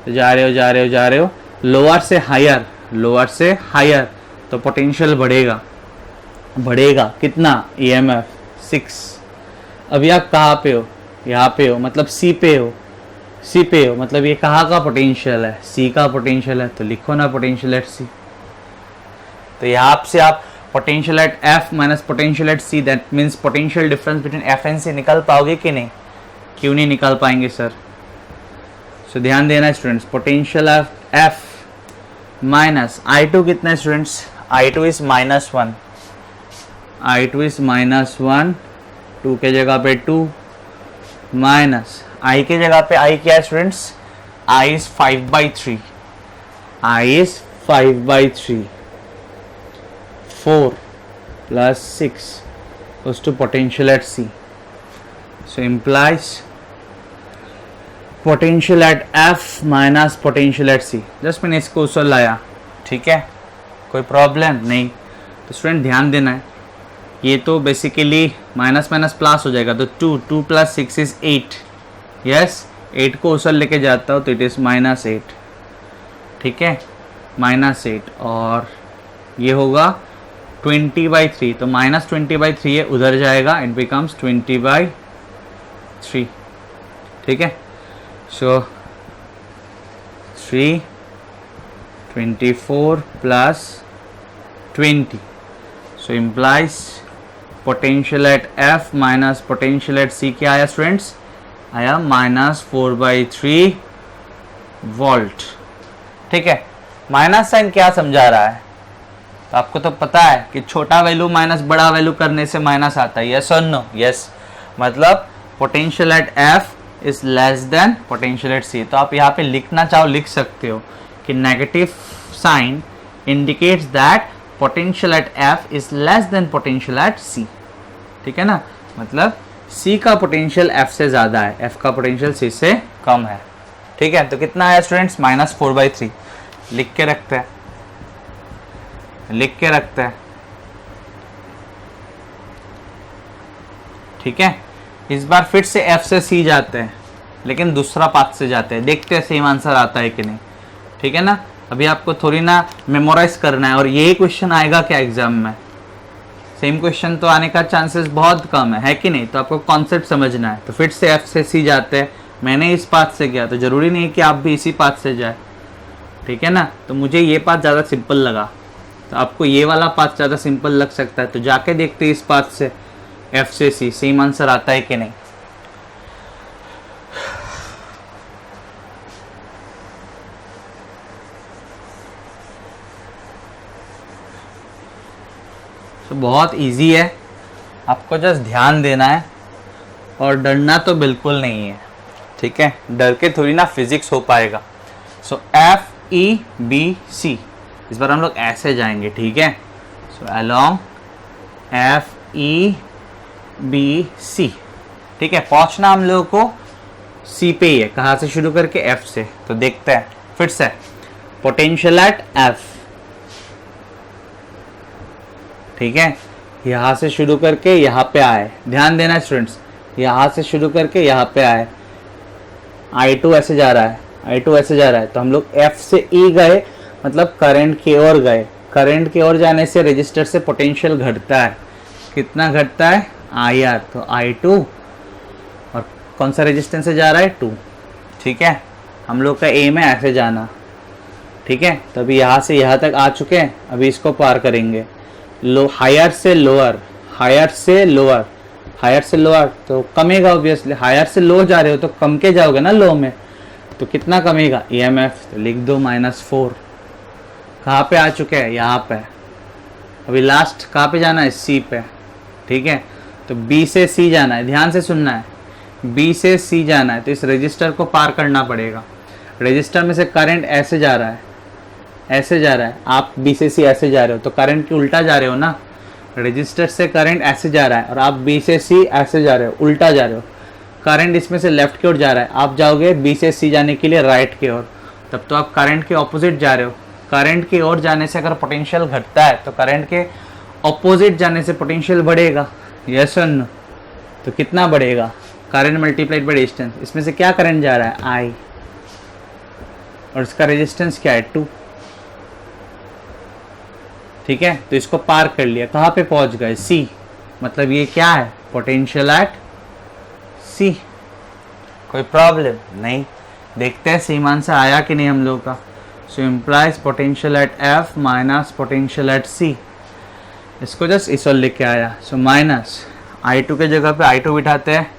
तो जा रहे हो जा रहे हो जा रहे हो, लोअर से हायर, लोअर से हायर, तो पोटेंशियल बढ़ेगा, बढ़ेगा कितना, EMF 6। अभी आप कहाँ पे हो, यहाँ पे हो, मतलब C पे हो, C पे हो, मतलब ये कहाँ का पोटेंशियल है, C का पोटेंशियल है। तो लिखो ना पोटेंशियल एट C। तो यहाँ से आप potential at F minus potential at C, that means potential difference between F and C निकाल पाओगे कि नहीं, क्यों नहीं निकाल पाएंगे सर। सो ध्यान देना students, potential of F minus I2 कितना है students, I2 is -1, I2 is -1, 2 के जगह पे 2, माइनस I के जगह पे I क्या है students, I is 5/3, I is 5/3, 4 plus 6 goes to potential at C. So implies potential at F minus potential at C. Just मैंने इसको उसल लाया, ठीक है, कोई प्रॉब्लम नहीं। तो स्टूडेंट ध्यान देना है, ये तो बेसिकली माइनस माइनस प्लस हो जाएगा, तो 2 plus 6 is 8। यस, 8 को उसल लेके जाता हूँ तो इट इज़ -8, ठीक है, -8। और ये होगा 20/3, तो -20/3 है, उधर जाएगा, इट बिकम्स 20/3, ठीक है। सो 3 24 plus 20, so implies potential at F minus potential at C क्या आया स्टूडेंट्स, आया -4/3 वोल्ट, ठीक है। माइनस साइन क्या समझा रहा है, तो आपको तो पता है कि छोटा वैल्यू माइनस बड़ा वैल्यू करने से माइनस आता है, यस और नो, यस। मतलब potential at F is less than potential at C। तो आप यहाँ पे लिखना चाहो लिख सकते हो कि negative sign indicates that potential at F is less than potential at C, ठीक है ना। मतलब C का पोटेंशियल F से ज़्यादा है, F का पोटेंशियल C से कम है, ठीक है। तो कितना आया स्टूडेंट्स, -4/3। लिख के रखते हैं, लिख के रखते हैं, ठीक है। इस बार फिर से F से C जाते हैं, लेकिन दूसरा पाथ से जाते हैं, देखते हैं सेम आंसर आता है कि नहीं, ठीक है ना। अभी आपको थोड़ी ना मेमोराइज करना है, और यही क्वेश्चन आएगा क्या एग्जाम में, सेम क्वेश्चन तो आने का चांसेस बहुत कम है कि नहीं। तो आपको कॉन्सेप्ट समझना है। तो फिर से F से C जाते हैं, मैंने इस पाथ से किया, तो ज़रूरी नहीं कि आप भी इसी पाथ से जाए, ठीक है ना। तो मुझे ये पाथ ज़्यादा सिंपल लगा, तो आपको ये वाला पाथ ज़्यादा सिंपल लग सकता है। तो जाके देखते हैं इस पाथ से F से C सेम आंसर आता है कि नहीं। तो बहुत इजी है, आपको जस्ट ध्यान देना है और डरना तो बिल्कुल नहीं है, ठीक है। डर के थोड़ी ना फिजिक्स हो पाएगा। सो FEBC, इस बार हम लोग ऐसे जाएंगे, ठीक है। सो अलोंग FEBC, ठीक है। पहुंचना हम लोगों को C पे ही है, कहाँ से शुरू करके F से। तो देखते हैं फिर से, पोटेंशियल एट F, ठीक है, यहाँ से शुरू करके यहाँ पे आए, ध्यान देना स्टूडेंट्स, यहाँ से शुरू करके यहाँ पे आए, I2 ऐसे जा रहा है, I2 ऐसे जा रहा है, तो हम लोग F से E गए, मतलब करंट की ओर गए। करंट की ओर जाने से रजिस्टर से पोटेंशियल घटता है, कितना घटता है, IR, तो I2, और कौन सा रेजिस्टेंस से जा रहा है, 2, ठीक है। हम लोग का एम है ऐसे जाना, ठीक है। तो अभी यहाँ से यहाँ तक आ चुके हैं, अभी इसको पार करेंगे, लो हायर से लोअर, हायर से लोअर, हायर से लोअर, तो कमेगा ऑब्वियसली, हायर से लो जा रहे हो तो कम के जाओगे ना लो में, तो कितना कमेगा, EMF, तो लिख दो -4। कहाँ पे आ चुके हैं, यहाँ पे। अभी लास्ट कहाँ पे जाना है, C पे, ठीक है। तो B से C जाना है, ध्यान से सुनना है, B से C जाना है, तो इस रजिस्टर को पार करना पड़ेगा। रजिस्टर में से करंट ऐसे जा रहा है, ऐसे जा रहा है, आप B से C ऐसे जा रहे हो, तो करंट की उल्टा जा रहे हो ना। रजिस्टर से करंट ऐसे जा रहा है और आप B से C ऐसे जा रहे हो, उल्टा जा रहे हो। करंट इसमें से लेफ्ट की ओर जा रहा है, आप जाओगे B से C जाने के लिए राइट की ओर, तब तो आप करंट के ऑपोजिट जा रहे हो। करंट की ओर जाने से अगर पोटेंशियल घटता है तो करंट के ऑपोजिट जाने से पोटेंशियल बढ़ेगा, यस और नो। तो कितना बढ़ेगा, करंट मल्टीप्लाइड बाय डिस्टेंस, इसमें से क्या करंट जा रहा है, I, और इसका रेजिस्टेंस क्या है, 2, ठीक है। तो इसको पार कर लिया, कहाँ पे पहुंच गए, C, मतलब ये क्या है, पोटेंशियल एट C। कोई प्रॉब्लम नहीं, देखते हैं सेम आंसर आया कि नहीं हम लोग का। सो implies potential at F minus potential at C, इसको जस्ट इस और लिख के आया। सो माइनस I2 के जगह पे I2 बिठाते हैं,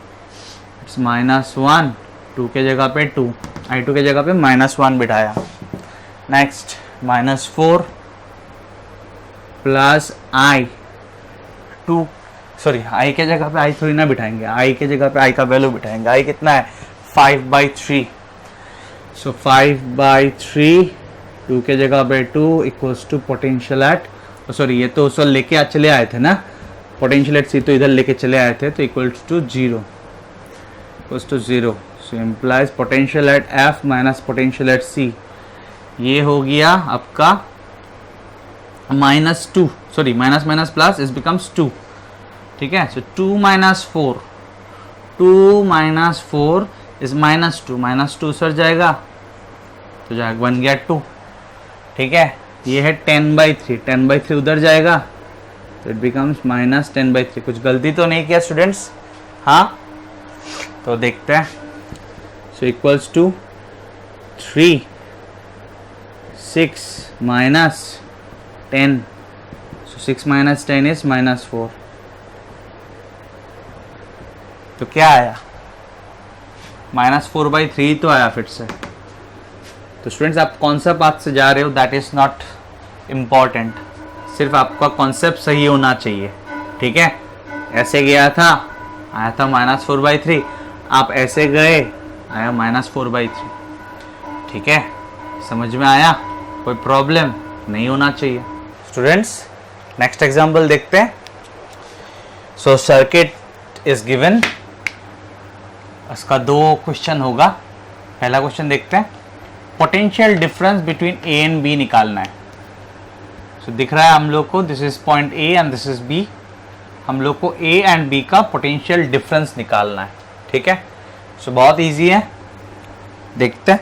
इट्स -1, 2 के जगह पे 2, I2 के जगह पे -1 बिठाया। Next -4 plus I, 2, sorry I के जगह पे I थोड़ी ना बिठाएंगे, I के जगह पे I का वैल्यू बिठाएंगे। I कितना है, 5/3, सो 5/3, 2 के जगह पे 2 equals to potential at sorry ये तो उस लेके चले आए थे ना, पोटेंशियल एट सी तो इधर लेके चले आए थे, तो equals to 0, so implies potential at F minus potential at C, ये हो गया आपका -2, sorry minus minus plus is becomes 2, ठीक है। So 2 minus 4, 2 minus 4 is -2 sir जाएगा, तो जाएगा बन गया 2, ठीक है। ये है 10/3, 10/3 उधर जाएगा तो इट बिकम्स -10/3। कुछ गलती तो नहीं किया स्टूडेंट्स? हाँ, तो देखते हैं। So equals to 3, 6 minus 10, so 6 minus 10 is -4, तो क्या आया? -4/3 तो आया फिर से। तो स्टूडेंट्स आप कौन सा पाथ से जा रहे हो दैट इज नॉट इम्पॉर्टेंट, सिर्फ आपका कॉन्सेप्ट सही होना चाहिए, ठीक है। ऐसे गया था, आया था -4/3, आप ऐसे गए, आया -4/3, ठीक है। समझ में आया? कोई प्रॉब्लम नहीं होना चाहिए। स्टूडेंट्स नेक्स्ट एग्जांपल देखते हैं। सो सर्किट इज गिवन, इसका 2 क्वेश्चन होगा। पहला क्वेश्चन देखते हैं, potential difference between A and B निकालना है। सो दिख रहा है हम लोग को, this is point A and this is B, हम लोग को ए एंड बी का पोटेंशियल डिफरेंस निकालना है, ठीक है। सो बहुत इजी है, देखते हैं।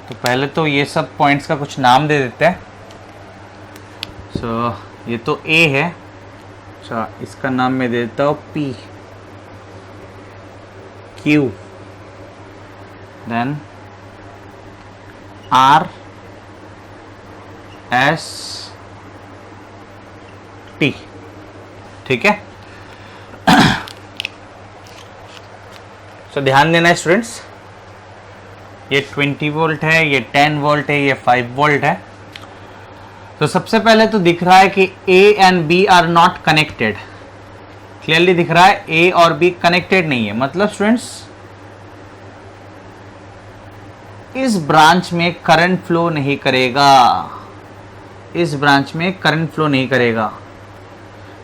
तो पहले तो ये सब पॉइंट्स का कुछ नाम दे देते हैं। सो ये तो ए है, अच्छा इसका नाम मैं दे देता हूँ P, Q, then R S T, ठीक है। सो ध्यान देना है स्टूडेंट्स, ये 20 वोल्ट है, ये 10 वोल्ट है, ये 5 वोल्ट है। तो सबसे पहले तो दिख रहा है कि A and B are not connected, clearly दिख रहा है A और B कनेक्टेड नहीं है, मतलब स्टूडेंट्स इस ब्रांच में करंट फ्लो नहीं करेगा, इस ब्रांच में करंट फ्लो नहीं करेगा।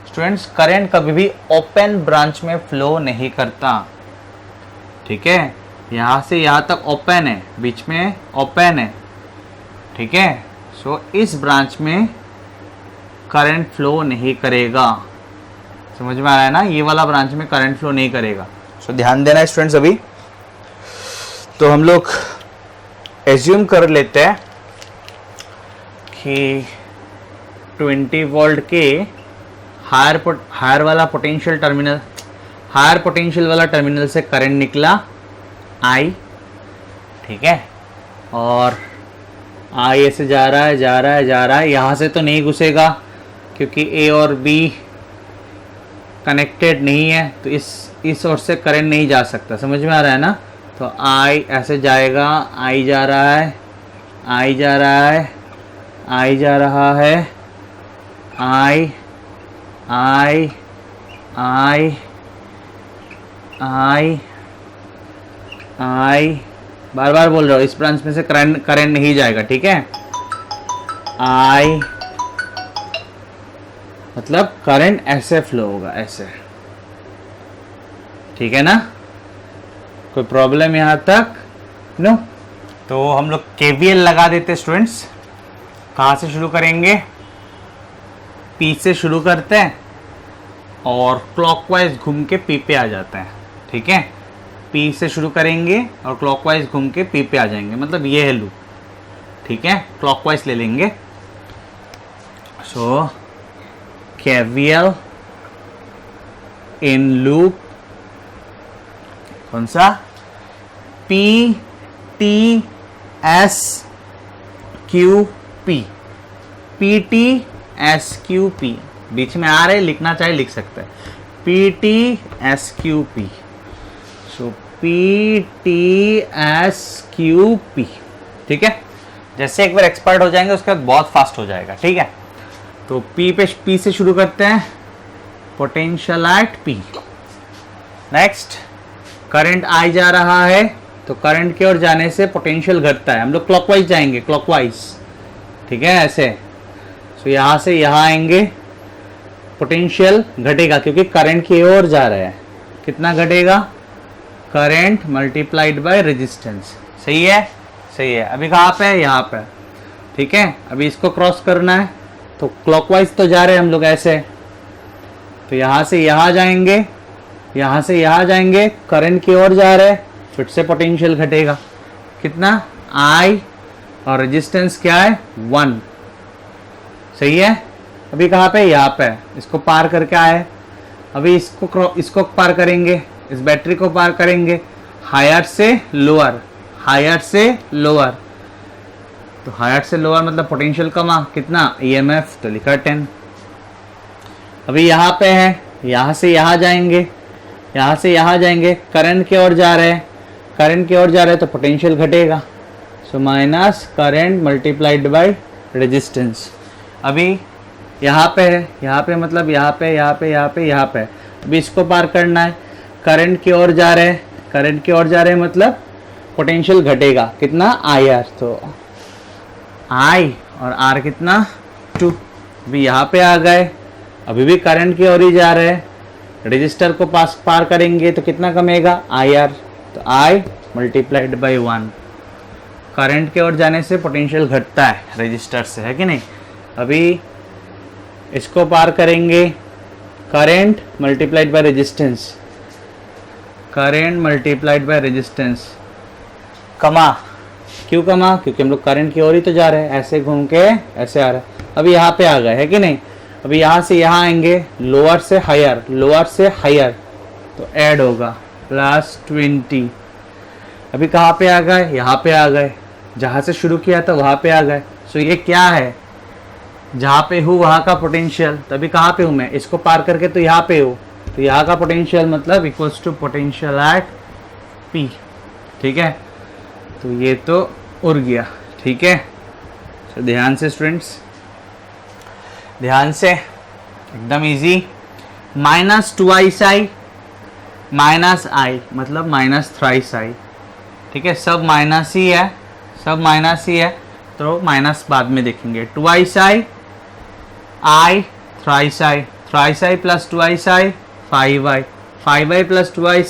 स्टूडेंट्स करंट कभी भी ओपन ब्रांच में फ्लो नहीं करता, ठीक है। यहाँ से यहाँ तक ओपन है, बीच में ओपन है, ठीक है। सो इस ब्रांच में करंट फ्लो नहीं करेगा, समझ में आ रहा है ना, ये वाला ब्रांच में करंट फ्लो नहीं करेगा। सो ध्यान देना स्टूडेंट्स। अभी तो हम लोग एज्यूम कर लेते हैं कि 20 वोल्ट के हायर वाला पोटेंशियल टर्मिनल, हायर पोटेंशियल वाला टर्मिनल से करंट निकला I, ठीक है। और I ऐसे जा रहा है, जा रहा है, जा रहा है, यहाँ से तो नहीं घुसेगा क्योंकि A और B कनेक्टेड नहीं है, तो इस ओर से करंट नहीं जा सकता, समझ में आ रहा है ना। तो I ऐसे जाएगा, I जा रहा है, I जा रहा है, I जा रहा है, I बार बार बोल रहा हूँ, इस ब्रांच में से करंट नहीं जाएगा, ठीक है। I मतलब करंट ऐसे फ्लो होगा, ऐसे, ठीक है ना। कोई प्रॉब्लम यहाँ तक? नो। तो हम लोग KVL लगा देते स्टूडेंट्स। कहाँ से शुरू करेंगे? P से शुरू करते हैं और क्लॉकवाइज घूम के P पे आ जाते हैं, ठीक है। P से शुरू करेंगे और क्लॉकवाइज घूम के P पे आ जाएंगे, मतलब ये है लूप, ठीक है। क्लॉकवाइज ले लेंगे। सो KVL इन लूप कौन सा? P T S Q P, P T S Q P, बीच में आ रहे, लिखना चाहे लिख सकते हैं, P T S Q P। सो P T S Q P, ठीक है। जैसे एक बार एक्सपर्ट हो जाएंगे उसके बाद बहुत फास्ट हो जाएगा, ठीक है। तो P से शुरू करते हैं, potential at P। Next current I जा रहा है, तो करंट की ओर जाने से पोटेंशियल घटता है, हम लोग क्लॉकवाइज जाएंगे, क्लॉकवाइज, ठीक है, ऐसे। तो यहाँ से यहाँ आएंगे, पोटेंशियल घटेगा क्योंकि करंट की ओर जा रहा है। कितना घटेगा? Current multiplied by resistance. सही है, सही है। अभी कहाँ पे है? यहाँ पे। ठीक है, अभी इसको क्रॉस करना है तो क्लॉकवाइज तो जा रहे हैं हम लोग ऐसे, तो यहाँ से यहाँ जाएंगे, यहाँ से यहाँ जाएंगे, करंट की ओर जा रहे हैं, फिर से पोटेंशियल घटेगा। कितना? I, और रेजिस्टेंस क्या है? 1। सही है। अभी कहाँ पे? यहाँ पे। इसको पार करके आए, अभी इसको पार करेंगे, इस बैटरी को पार करेंगे, हायर से लोअर, हायर से लोअर। तो हायर से लोअर मतलब पोटेंशियल कमा। कितना? EMF तो लिखा 10। अभी यहाँ पे है, यहाँ से यहाँ जाएंगे, यहाँ से यहाँ जाएंगे, करंट की ओर जा रहे हैं, करंट की ओर जा रहे हैं तो पोटेंशियल घटेगा। So minus current multiplied by resistance. अभी यहाँ पे है, यहाँ पे मतलब यहाँ पे, यहाँ पे, यहाँ पे, यहाँ पे। अभी इसको पार करना है, करंट की ओर जा रहे हैं, करंट की ओर जा रहे हैं मतलब पोटेंशियल घटेगा। कितना? IR। तो I और R कितना? 2। अभी यहाँ पे आ गए, अभी भी करंट की ओर ही जा रहे हैं, रजिस्टर को पार करेंगे तो कितना कमेगा? IR। तो I मल्टीप्लाइड बाई 1। करंट के ओर जाने से पोटेंशियल घटता है रजिस्टर से, है कि नहीं? अभी इसको पार करेंगे, current multiplied by resistance, current multiplied by resistance कमा। क्यों कमा? क्योंकि हम लोग करंट की ओर ही तो जा रहे हैं, ऐसे घूम के ऐसे आ रहा है। अभी यहाँ पे आ गए, है कि नहीं? अभी यहाँ से यहाँ आएंगे, लोअर से हायर, लोअर से हायर, तो ऐड होगा +20। अभी कहाँ पे आ गए? यहाँ पे आ गए, जहाँ से शुरू किया था वहाँ पे आ गए। सो ये क्या है? जहाँ पे हूँ वहाँ का पोटेंशियल। तभी कहाँ पे हूँ मैं? इसको पार करके तो यहाँ पे हूँ, तो यहाँ का पोटेंशियल मतलब equals to potential at P। ठीक है, तो ये तो उड़ गया। ठीक है, तो ध्यान से स्टूडेंट्स, ध्यान से, एकदम इजी। -2I माइनस I मतलब -3I। ठीक है, सब माइनस ही है, सब माइनस ही है, तो माइनस बाद में देखेंगे। 2I I, thrice I plus 2I 5I, 5I plus 2I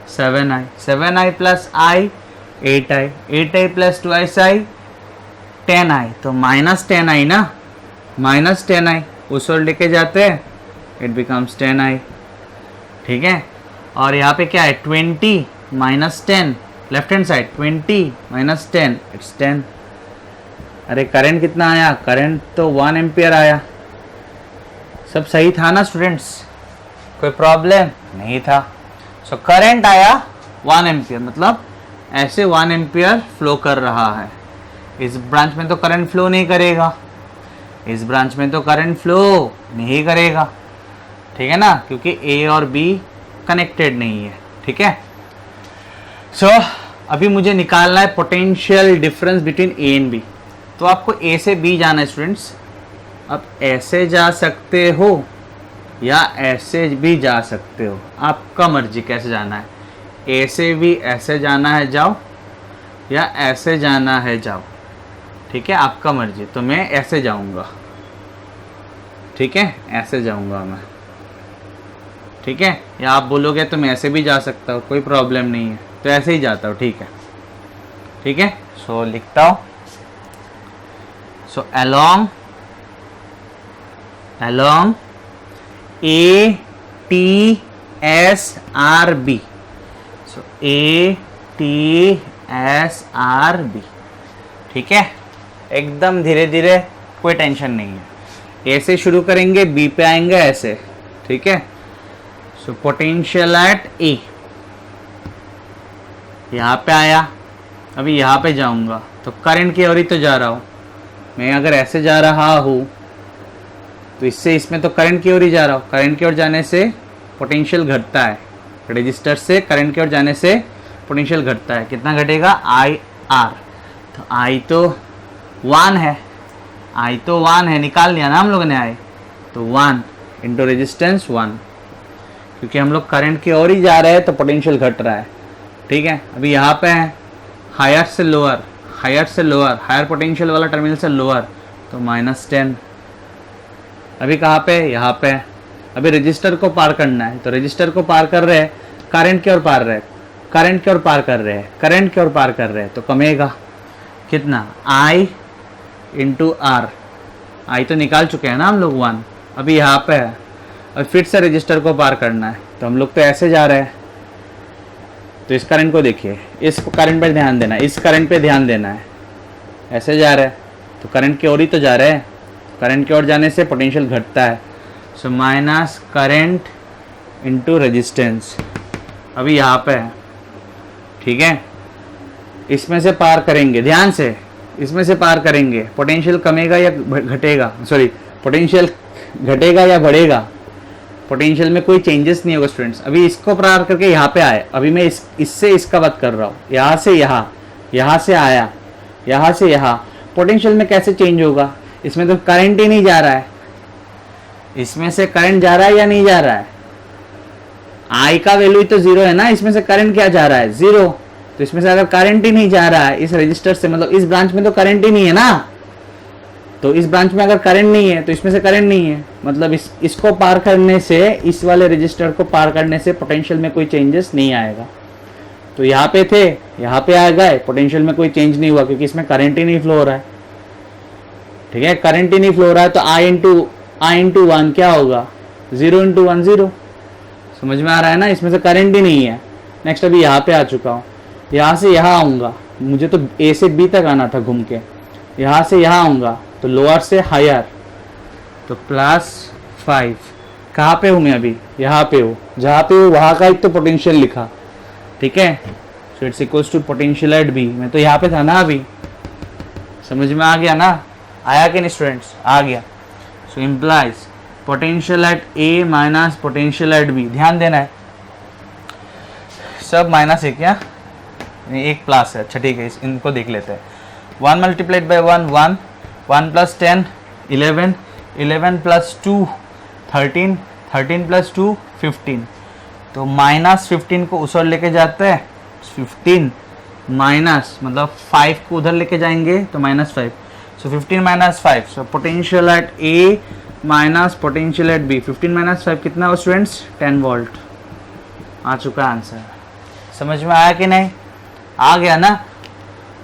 7I, 7I plus I 8I, 8I plus 2I 10I। तो -10I ना, -10I उस ओर लेके जाते हैं, इट बिकम्स 10I। ठीक है, और यहाँ पे क्या है? 20 -10, लेफ्ट हैंड साइड 20 -10, इट्स 10। अरे करंट कितना आया? करंट तो 1 एम्पियर आया। सब सही था ना स्टूडेंट्स? कोई प्रॉब्लम नहीं था। सो करंट आया 1 एम्पियर, मतलब ऐसे 1 एम्पियर फ्लो कर रहा है। इस ब्रांच में तो करंट फ्लो नहीं करेगा, इस ब्रांच में तो करंट फ्लो नहीं करेगा। ठीक है ना, क्योंकि A और B कनेक्टेड नहीं है। ठीक है, सो अभी मुझे निकालना है potential difference between A and B। तो आपको A से B जाना है स्टूडेंट्स। अब ऐसे जा सकते हो या ऐसे भी जा सकते हो, आपका मर्जी कैसे जाना है। A से भी ऐसे जाना है जाओ, या ऐसे जाना है जाओ। ठीक है, आपका मर्जी। तो मैं ऐसे जाऊंगा। ठीक है, ऐसे जाऊंगा मैं। ठीक है, या आप बोलोगे तो मैं ऐसे भी जा सकता हूँ, कोई प्रॉब्लम नहीं है, तो ऐसे ही जाता हूँ। ठीक है, ठीक है। सो लिखता हूँ, सो along ATSRB, सो ATSRB। ठीक है, एकदम धीरे धीरे, कोई टेंशन नहीं है। ए से शुरू करेंगे, बी पे आएंगे ऐसे। ठीक है, सो पोटेंशियल एट ए, यहाँ पे आया। अभी यहाँ पे जाऊंगा तो करंट की ओर ही तो जा रहा हूँ मैं। अगर ऐसे जा रहा हूँ तो इससे इसमें तो करंट की ओर ही जा रहा हूँ। करंट की ओर जाने से पोटेंशियल घटता है, रजिस्टर से करंट की ओर जाने से पोटेंशियल घटता है। कितना घटेगा? IR। तो I तो 1 है, I तो 1 है, निकाल लिया ना हम लोगों ने I। तो 1 इंटू रेजिस्टेंस 1, क्योंकि हम लोग करंट की ओर ही जा रहे हैं तो पोटेंशियल घट रहा है। ठीक है, अभी यहाँ पे है हायर से लोअर, हायर से लोअर, हायर पोटेंशियल वाला टर्मिनल से लोअर, तो -10। अभी कहाँ पे, यहाँ पे। अभी रजिस्टर को पार करना है, तो रजिस्टर को पार कर रहे हैं, करंट की ओर पार रहे, करंट की ओर पार कर रहे हैं, करंट की ओर पार कर रहे हैं, तो कमेगा कितना, I इंटू आर। आई तो निकाल चुके हैं ना हम लोग 1, अभी यहाँ पे है, और फिर से रजिस्टर को पार करना है, तो हम लोग तो ऐसे जा रहे हैं। तो इस करंट को देखिए, इस करंट पर ध्यान देना है, इस करंट पे ध्यान देना है, ऐसे जा रहे हैं, तो करंट की ओर ही तो जा रहे हैं। करंट की ओर जाने से पोटेंशियल घटता है, so minus current into resistance. अभी यहाँ पे है, ठीक है। इसमें से पार करेंगे, ध्यान से, इसमें से पार करेंगे, पोटेंशियल कमेगा या घटेगा, सॉरी पोटेंशियल घटेगा या बढ़ेगा, पोटेंशियल में कोई चेंजेस नहीं होगा स्टूडेंट्स। अभी इसको पार करके यहाँ पे आए, अभी मैं इससे इसका बात कर रहा हूँ, यहाँ से यहाँ, यहाँ से आया, यहाँ से यहाँ, पोटेंशियल में कैसे चेंज होगा, इसमें तो करंट ही नहीं जा रहा है, इसमें से करंट जा रहा है या नहीं जा रहा है, आई का वैल्यू तो जीरो है ना, इसमें से करंट क्या जा रहा है, जीरो। तो इसमें से अगर करंट ही नहीं जा रहा है इस रजिस्टर से, मतलब इस ब्रांच में तो करंट ही नहीं है ना, तो इस ब्रांच में अगर करंट नहीं है तो इसमें से करंट नहीं है, मतलब इसको पार करने से, इस वाले रजिस्टर को पार करने से पोटेंशियल में कोई चेंजेस नहीं आएगा। तो यहाँ पे थे, यहाँ पे आ गए, पोटेंशियल में कोई चेंज नहीं हुआ क्योंकि इसमें करंट ही नहीं फ्लो हो रहा है, ठीक है। करंट ही नहीं फ्लो हो रहा है तो I इंटू 1 क्या होगा, 0 इंटू 1 0। समझ में आ रहा है ना, इसमें से करंट ही नहीं है। नेक्स्ट अभी यहाँ पे आ चुका हूँ, यहाँ से यहाँ आऊँगा, मुझे तो A से B तक आना था घूम के, यहाँ से यहाँ आऊँगा तो लोअर से हायर, तो +5। कहाँ पे हूँ मैं अभी, यहाँ पे हूँ, जहाँ पे हूँ वहाँ का एक तो पोटेंशियल लिखा, ठीक है। So it's equals to potential at B, मैं तो यहाँ पे था ना अभी, समझ में आ गया ना, आया कि नहीं स्टूडेंट्स, आ गया। सो implies potential at A minus potential at B, ध्यान देना है, सब माइनस है क्या, एक प्लस है, अच्छा ठीक है, इनको देख लेते हैं। 1 multiplied by 1 1, 1 plus 10 11, 11 plus 2 13, 13 plus 2 15, तो -15 को उस ओर लेके जाते हैं, 15 माइनस मतलब 5 को उधर लेके जाएंगे तो -5, सो 15 - 5, सो potential at A minus potential at B, 15 - 5 कितना हो स्टूडेंट्स, 10 वोल्ट। आ चुका आंसर, समझ में आया कि नहीं, आ गया ना।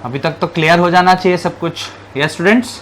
अभी तक तो क्लियर हो जाना चाहिए सब कुछ, यस स्टूडेंट्स।